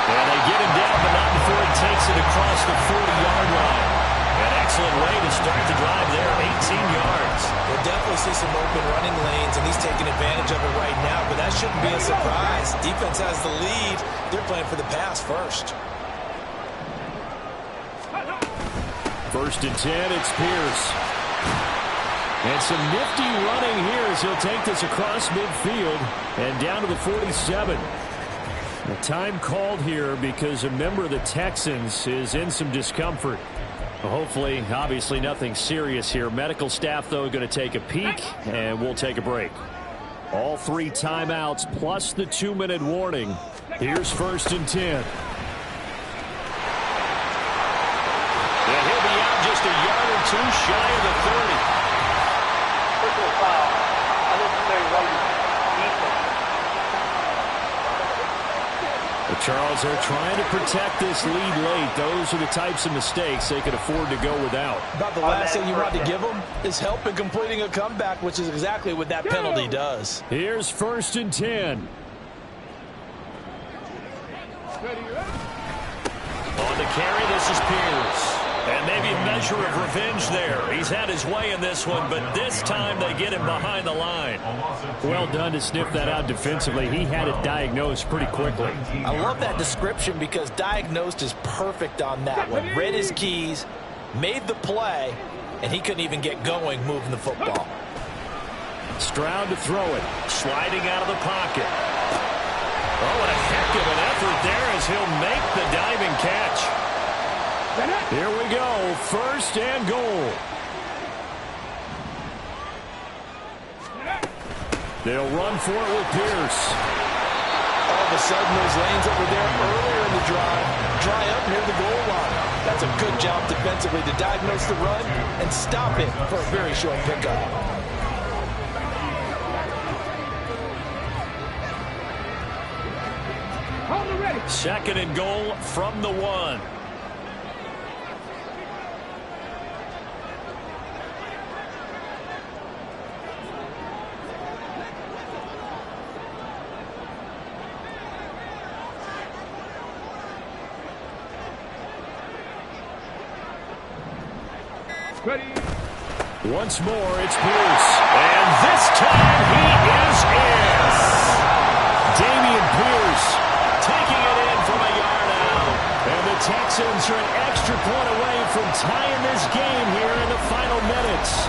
And they get him down, but not before he takes it across the 40-yard line. An excellent way to start the drive there, 18 yards. We'll definitely see some open running lanes, and he's taking advantage of it right now, but that shouldn't be a surprise. Defense has the lead. They're playing for the pass first. 1st and 10, it's Pierce. And some nifty running here as he'll take this across midfield and down to the 47. The time called here because a member of the Texans is in some discomfort. Hopefully, obviously nothing serious here. Medical staff, though, going to take a peek, and we'll take a break. All 3 timeouts plus the 2-minute warning. Here's 1st and 10. And he'll be out just a yard or 2 shy of the 30. Personal foul. Unnecessary running. Defense. But Charles, they're trying to protect this lead late. Those are the types of mistakes they could afford to go without. About the last thing you want to give them is help in completing a comeback, which is exactly what that penalty does. Here's 1st and 10. On the carry, this is Pierce. And maybe a measure of revenge there. He's had his way in this one, but this time they get him behind the line. Well done to sniff that out defensively. He had it diagnosed pretty quickly. I love that description because diagnosed is perfect on that one. Read his keys, made the play, and he couldn't even get going moving the football. Stroud to throw it. Sliding out of the pocket. Oh, what a heck of an effort there as he'll make the diving catch. Here we go, 1st and goal. They'll run for it with Pierce. All of a sudden, those lanes that were there earlier in the drive dry up near the goal line. That's a good job defensively to diagnose the run and stop it for a very short pickup. Second and goal from the 1. Ready. Once more, it's Pierce. And this time he is in. Dameon Pierce taking it in from a yard out. And the Texans are an extra point away from tying this game here in the final minutes.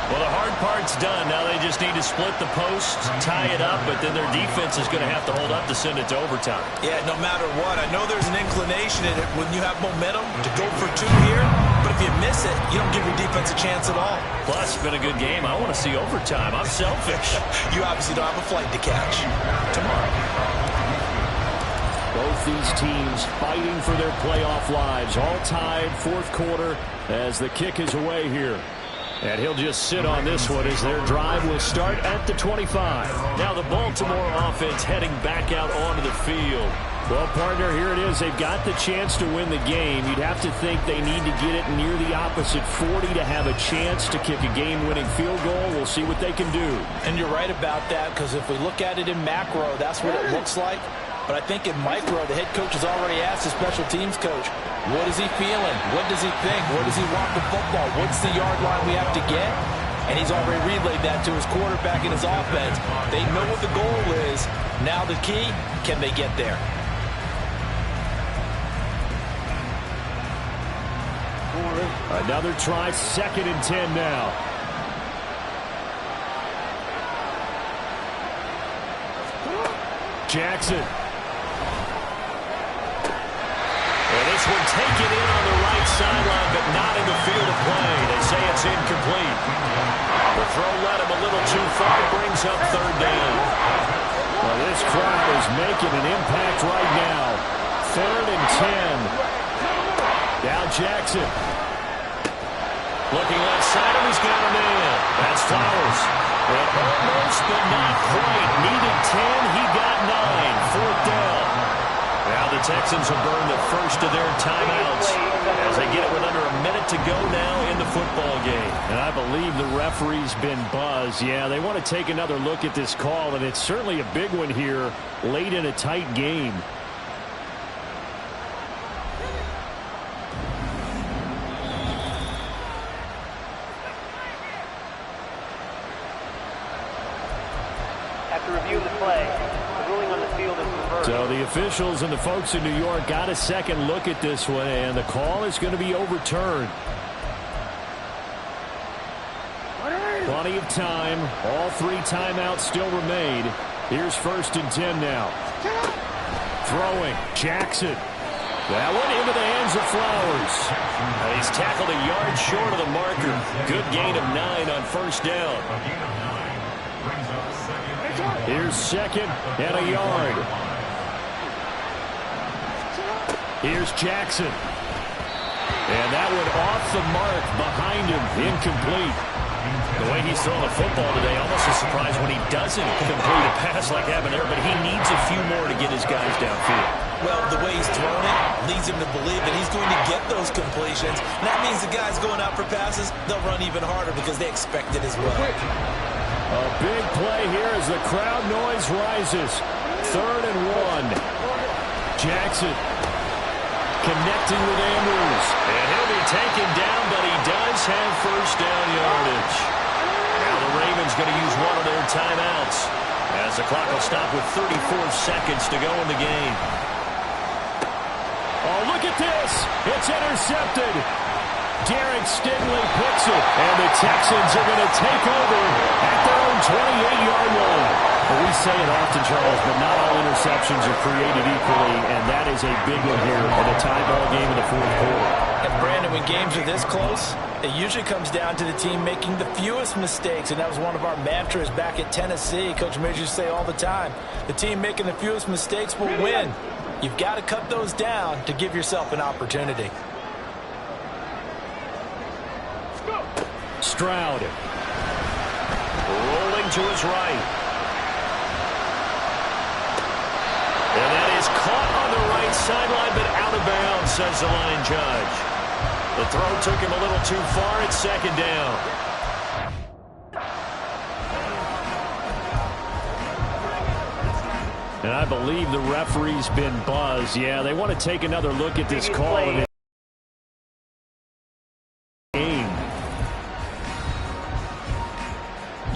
Well, the hard part's done. Now they just need to split the post, tie it up, but then their defense is going to have to hold up to send it to overtime. Yeah, no matter what. I know there's an inclination in it when you have momentum to go for 2 here, but if you miss it, you don't give your defense a chance at all. Plus, it's been a good game. I want to see overtime. I'm selfish. You obviously don't have a flight to catch tomorrow. Both these teams fighting for their playoff lives. All tied, fourth quarter, as the kick is away here. And he'll just sit on this one as their drive will start at the 25. Now the Baltimore offense heading back out onto the field. Well, partner, here it is. They've got the chance to win the game. You'd have to think they need to get it near the opposite 40 to have a chance to kick a game-winning field goal. We'll see what they can do. And you're right about that, because if we look at it in macro, that's what it looks like. But I think in micro, the head coach has already asked the special teams coach, what is he feeling? What does he think? Where does he want the football? What's the yard line we have to get? And he's already relayed that to his quarterback and his offense. They know what the goal is. Now the key, can they get there? Another try, 2nd and 10 now. Jackson. And this one taken in on the right sideline, but not in the field of play. They say it's incomplete. The throw led him a little too far, brings up 3rd down. Well, this crowd is making an impact right now. 3rd and 10. Now Jackson. Looking left side, and he's got a man. That's Flowers. And almost, but not quite. Needed 10, he got 9. 4th down. Now the Texans will burn the first of their timeouts as they get it with under a minute to go now in the football game. And I believe the referee's been buzzed. Yeah, they want to take another look at this call, and it's certainly a big one here late in a tight game. After reviewing the play, the ruling on the field is reversed. So the officials and the folks in New York got a second look at this one, and the call is going to be overturned. Plenty of time. All 3 timeouts still remain. Here's 1st and 10 now. Throwing. Jackson. That one into the hands of Flowers. He's tackled a yard short of the marker. Good gain of 9 on 1st down. Here's 2nd and a yard. Here's Jackson. And that one off the mark behind him. Incomplete. The way he's throwing the football today, almost a surprise when he doesn't complete a pass like happened there, but he needs a few more to get his guys downfield. Well, the way he's thrown it leads him to believe that he's going to get those completions. And that means the guys going out for passes, they'll run even harder because they expect it as well. A big play here as the crowd noise rises. 3rd and 1. Jackson connecting with Andrews. And he'll be taken down, but he does have 1st down yardage. Now the Ravens going to use one of their timeouts as the clock will stop with 34 seconds to go in the game. Oh, look at this. It's intercepted. Derek Stingley picks it, and the Texans are going to take over at their own 28-yard line. Well, we say it often, Charles, but not all interceptions are created equally, and that is a big one here in a tie ball game in the 4th quarter. And Brandon, when games are this close, it usually comes down to the team making the fewest mistakes, and that was one of our mantras back at Tennessee. Coach Majors used to say all the time, the team making the fewest mistakes will win. You've got to cut those down to give yourself an opportunity. Stroud. Rolling to his right. And that is caught sideline, but out of bounds, says the line judge. The throw took him a little too far. It's second down. And I believe the referee's been buzzed. Yeah, they want to take another look at this call.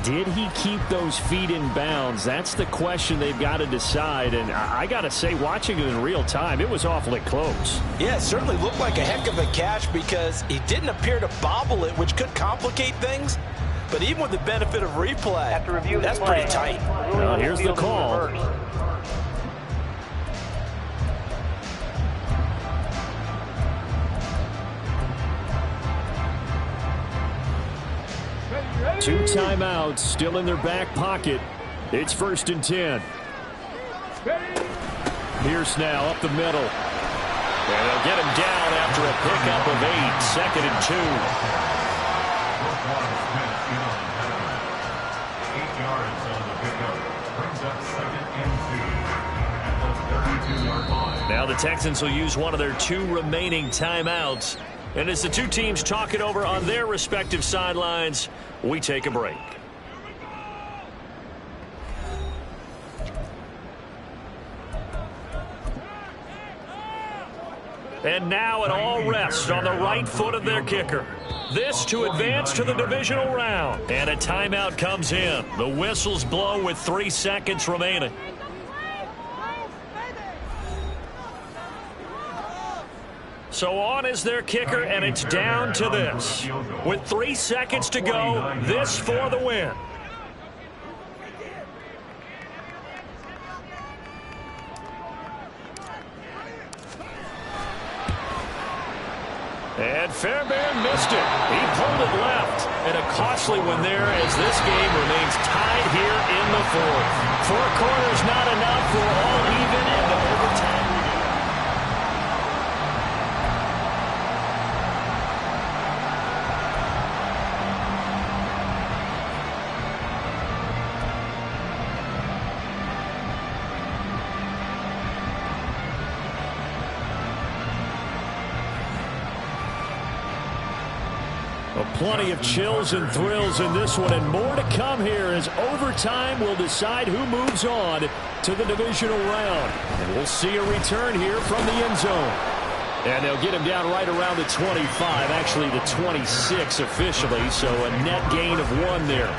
Did he keep those feet in bounds? That's the question they've got to decide. And I got to say, watching it in real time, it was awfully close. Yeah, it certainly looked like a heck of a catch because he didn't appear to bobble it, which could complicate things. But even with the benefit of replay, that's pretty tight. Well, here's the call. Two timeouts still in their back pocket. It's 1st and 10. Pierce now up the middle. And they'll get him down after a pickup of 8. 2nd and 2. 8 yards on the pickup. Brings up 2nd and 2 at the 32-yard line. Now the Texans will use one of their 2 remaining timeouts. And as the two teams talk it over on their respective sidelines, we take a break. And now it all rests on the right foot of their kicker. This to advance to the divisional round. And a timeout comes in. The whistles blow with 3 seconds remaining. So on is their kicker, and it's down to this. With 3 seconds to go, this for the win. And Fairbairn missed it. He pulled it left. And a costly one there as this game remains tied here in the 4th. 4 quarters not enough for all even and overtime. Plenty of chills and thrills in this one, and more to come here as overtime will decide who moves on to the divisional round. And we'll see a return here from the end zone. And they'll get him down right around the 25, actually the 26 officially, so a net gain of 1 there.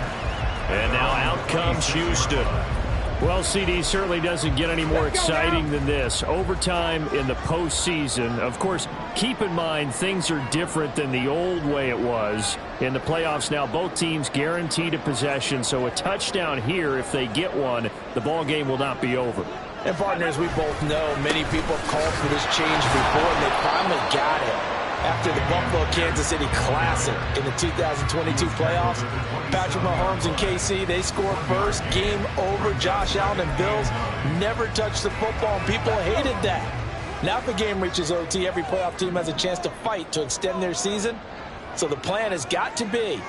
And now out comes Houston. Well, CD, certainly doesn't get any more exciting than this. Overtime in the postseason. Of course, keep in mind things are different than the old way it was. In the playoffs now, both teams guaranteed a possession, so a touchdown here, if they get one, the ball game will not be over. And partners, we both know many people have called for this change before, and they finally got it. After the Buffalo-Kansas City Classic in the 2022 playoffs, Patrick Mahomes and KC, they scored first. Game over. Josh Allen and Bills never touched the football, and people hated that. Now if the game reaches OT, every playoff team has a chance to fight to extend their season. So the plan has got to be,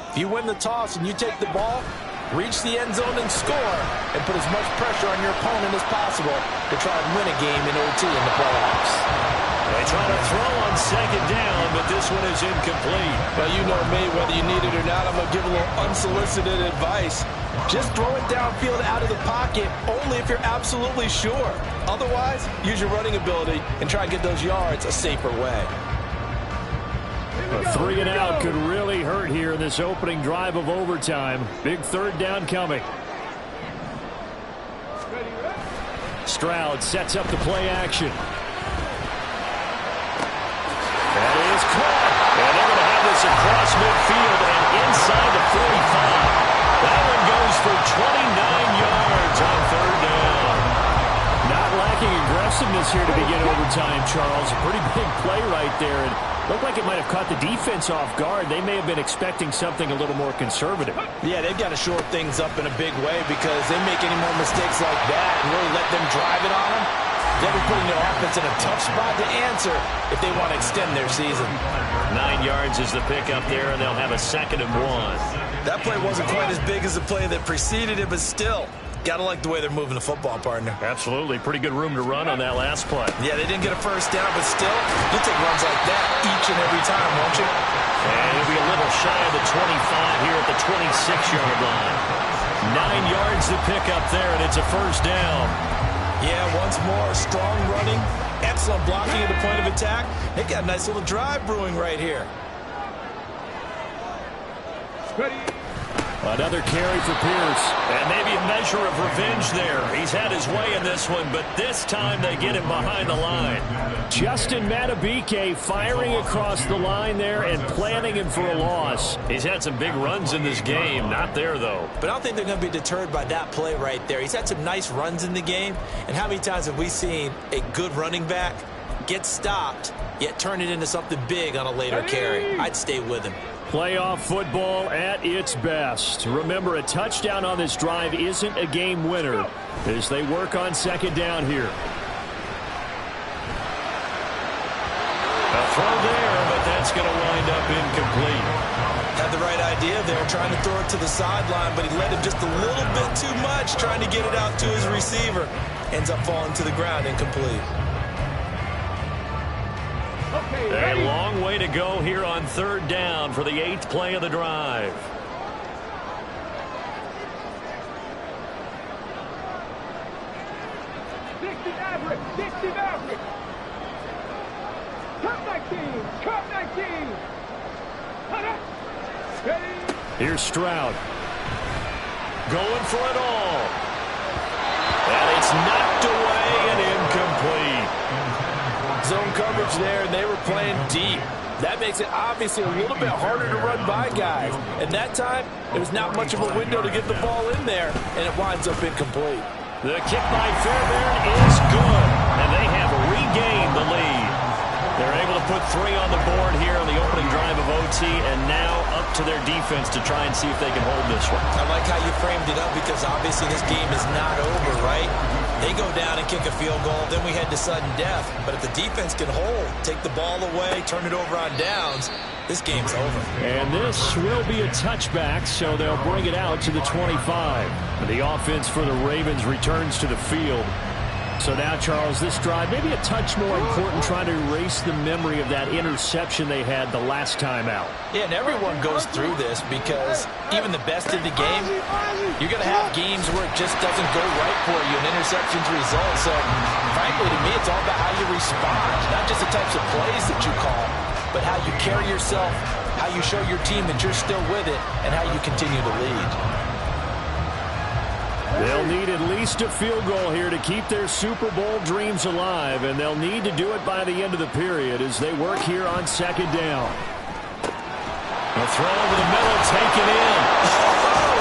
if you win the toss and you take the ball, reach the end zone and score, and put as much pressure on your opponent as possible to try and win a game in OT in the playoffs. They try to throw on 2nd down, but this one is incomplete. Well, you know me, whether you need it or not, I'm going to give a little unsolicited advice. Just throw it downfield out of the pocket, only if you're absolutely sure. Otherwise, use your running ability and try and get those yards a safer way. A 3 and out could really hurt here in this opening drive of overtime. Big 3rd down coming. Stroud sets up the play action. That is caught. And they're going to have this across midfield and inside the 45. That one goes for 29 yards on 3rd down. Not lacking aggressiveness here to begin overtime, Charles. A pretty big play right there. And looked like it might have caught the defense off guard. They may have been expecting something a little more conservative. Yeah, they've got to shore things up in a big way because they make any more mistakes like that and really let them drive it on them. They'll be putting their offense in a tough spot to answer if they want to extend their season. 9 yards is the pickup there, and they'll have a 2nd and 1. That play wasn't quite as big as the play that preceded it, but still, Gotta like the way they're moving the football, partner. Absolutely. Pretty good room to run on that last play. Yeah, they didn't get a first down, but still, you'll take runs like that each and every time, won't you? And he'll be a little shy of the 25 here at the 26-yard line. 9 yards to pick up there, and it's a first down. Yeah, once more, strong running, excellent blocking at the point of attack. They got a nice little drive brewing right here. Ready. Another carry for Pierce. And maybe a measure of revenge there. He's had his way in this one, but this time they get him behind the line. Justin Madubuike firing across the line there and planting him for a loss. He's had some big runs in this game. Not there, though. But I don't think they're going to be deterred by that play right there. He's had some nice runs in the game. And how many times have we seen a good running back get stopped, yet turn it into something big on a later carry? I'd stay with him. Playoff football at its best. Remember, a touchdown on this drive isn't a game winner as they work on second down here. A throw there, but that's going to wind up incomplete. Had the right idea there, trying to throw it to the sideline, but he led him just a little bit too much, trying to get it out to his receiver. Ends up falling to the ground, incomplete. A long way to go here on third down for the 8th play of the drive. Here's Stroud. Going for it all. And it's knocked away and incomplete. Zone coverage there, and they were playing deep. That makes it obviously a little bit harder to run by guys. And that time, there was not much of a window to get the ball in there, and it winds up incomplete. The kick by Fairbairn is good, and they have regained the lead. They're able to put 3 on the board here on the opening drive of OT, and now up to their defense to try and see if they can hold this one. I like how you framed it up because obviously this game is not over, right? They go down and kick a field goal, then we head to sudden death. But if the defense can hold, take the ball away, turn it over on downs, this game's over. And this will be a touchback, so they'll bring it out to the 25. The offense for the Ravens returns to the field. So now, Charles, this drive maybe a touch more important, trying to erase the memory of that interception they had the last time out. Yeah, and everyone goes through this because even the best in the game, you're going to have games where it just doesn't go right for you, and interceptions result. So, frankly, to me, it's all about how you respond, not just the types of plays that you call, but how you carry yourself, how you show your team that you're still with it, and how you continue to lead. They'll need at least a field goal here to keep their Super Bowl dreams alive, and they'll need to do it by the end of the period as they work here on second down. A throw over the middle, taken in.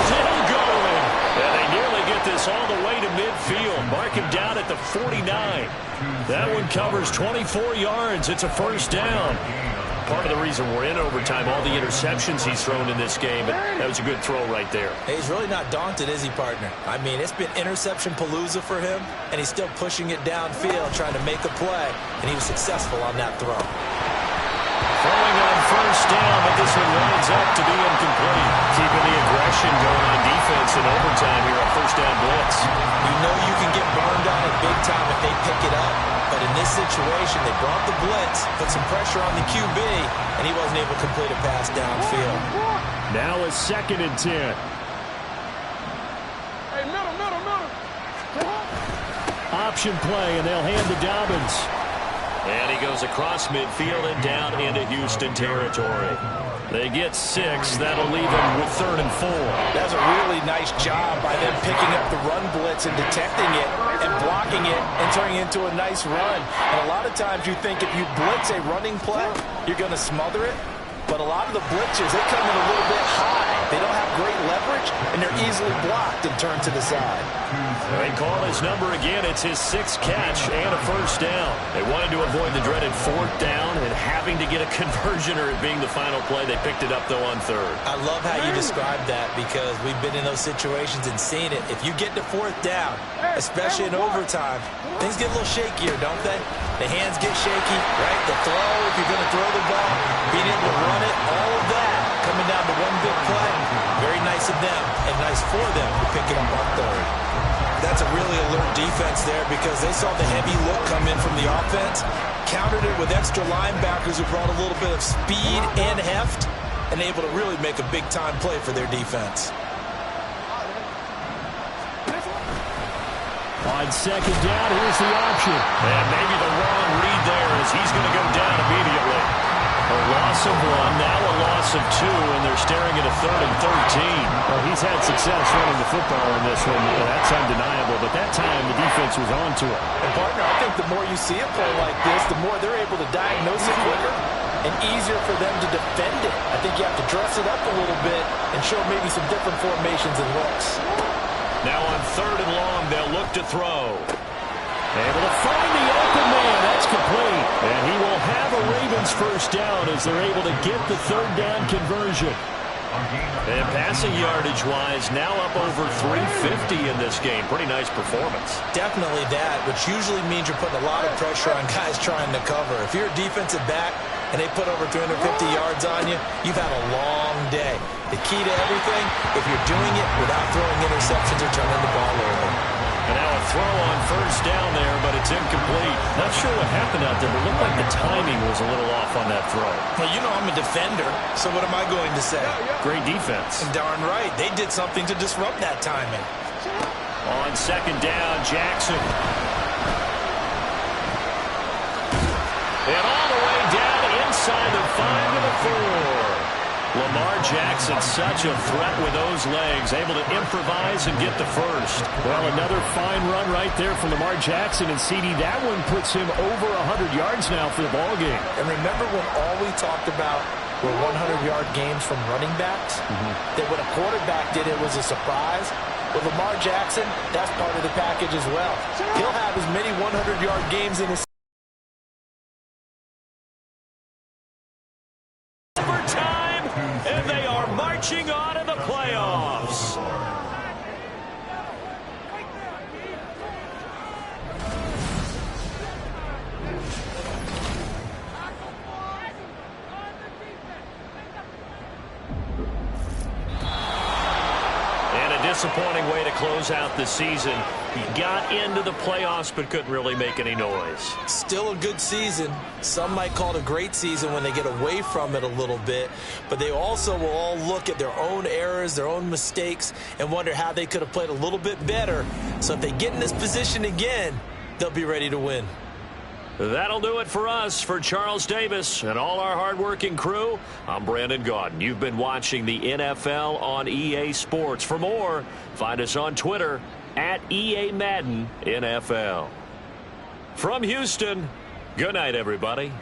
Still going. And they nearly get this all the way to midfield. Mark him down at the 49. That one covers 24 yards. It's a first down. Part of the reason we're in overtime, all the interceptions he's thrown in this game, and that was a good throw right there. Hey, he's really not daunted, is he, partner? I mean, it's been interception palooza for him, and he's still pushing it downfield, trying to make a play, and he was successful on that throw. Throwing on first down, but this one winds up to be incomplete. Keeping the aggression going on defense in overtime here, a first down blitz. You know you can get burned on it big time if they pick it up, but in this situation, they brought the blitz, put some pressure on the QB, and he wasn't able to complete a pass downfield. Now a 2nd and 10. Hey, middle. Option play, and they'll hand to Dobbins. And he goes across midfield and down into Houston territory. They get 6. That'll leave him with 3rd and 4. That's a really nice job by them picking up the run blitz and detecting it and blocking it and turning it into a nice run. And a lot of times you think if you blitz a running play, you're going to smother it. But a lot of the blitzers, they come in a little bit high. They don't have great leverage, and they're easily blocked and turned to the side. They call his number again. It's his 6th catch and a first down. They wanted to avoid the dreaded 4th down and having to get a conversion or it being the final play. They picked it up, though, on 3rd. I love how you described that because we've been in those situations and seen it. If you get to 4th down, especially in overtime, things get a little shakier, don't they? The hands get shaky, right? The throw, if you're going to throw the ball, being able to run it, all of that coming down to one big play. Very nice of them and nice for them to pick it up on 3rd. That's a really alert defense there because they saw the heavy look come in from the offense, countered it with extra linebackers who brought a little bit of speed and heft, and able to really make a big-time play for their defense. On second down, here's the option. And maybe the wrong read there as he's going to go down immediately. A loss of 1, now a loss of 2, and they're staring at a 3rd and 13. Well, he's had success running the football in this one. That's undeniable, but that time the defense was on to it. And, partner, I think the more you see a play like this, the more they're able to diagnose it quicker and easier for them to defend it. I think you have to dress it up a little bit and show maybe some different formations and looks. Now on 3rd and long, they'll look to throw. Able to find the open man. That's complete. And he will have a Ravens first down as they're able to get the 3rd down conversion. And passing yardage-wise, now up over 350 in this game. Pretty nice performance. Definitely that, which usually means you're putting a lot of pressure on guys trying to cover. If you're a defensive back and they put over 350 yards on you, you've had a long day. The key to everything, if you're doing it without throwing interceptions or turning the ball over. And now a throw on 1st down there, but it's incomplete. Not sure what happened out there, but it looked like the timing was a little off on that throw. Well, you know I'm a defender, so what am I going to say? Great defense. And darn right, they did something to disrupt that timing. On 2nd down, Jackson. And all the way down inside the 5 to the 4. Lamar Jackson, such a threat with those legs, able to improvise and get the first. Well, another fine run right there from Lamar Jackson, and CD, that one puts him over 100 yards now for the ball game. And remember when all we talked about were 100-yard games from running backs? That when a quarterback did it was a surprise. With Lamar Jackson, that's part of the package as well. He'll have as many 100-yard games in his and they are marching on to the playoffs. And a disappointing way to close out the season. He got into the playoffs but couldn't really make any noise. Still a good season. Some might call it a great season when they get away from it a little bit, but they also will all look at their own errors, their own mistakes, and wonder how they could have played a little bit better. So if they get in this position again, they'll be ready to win. That'll do it for us. For Charles Davis and all our hardworking crew, I'm Brandon Gaudin. You've been watching the NFL on EA Sports. For more, find us on Twitter at EA Madden NFL. From Houston, good night, everybody.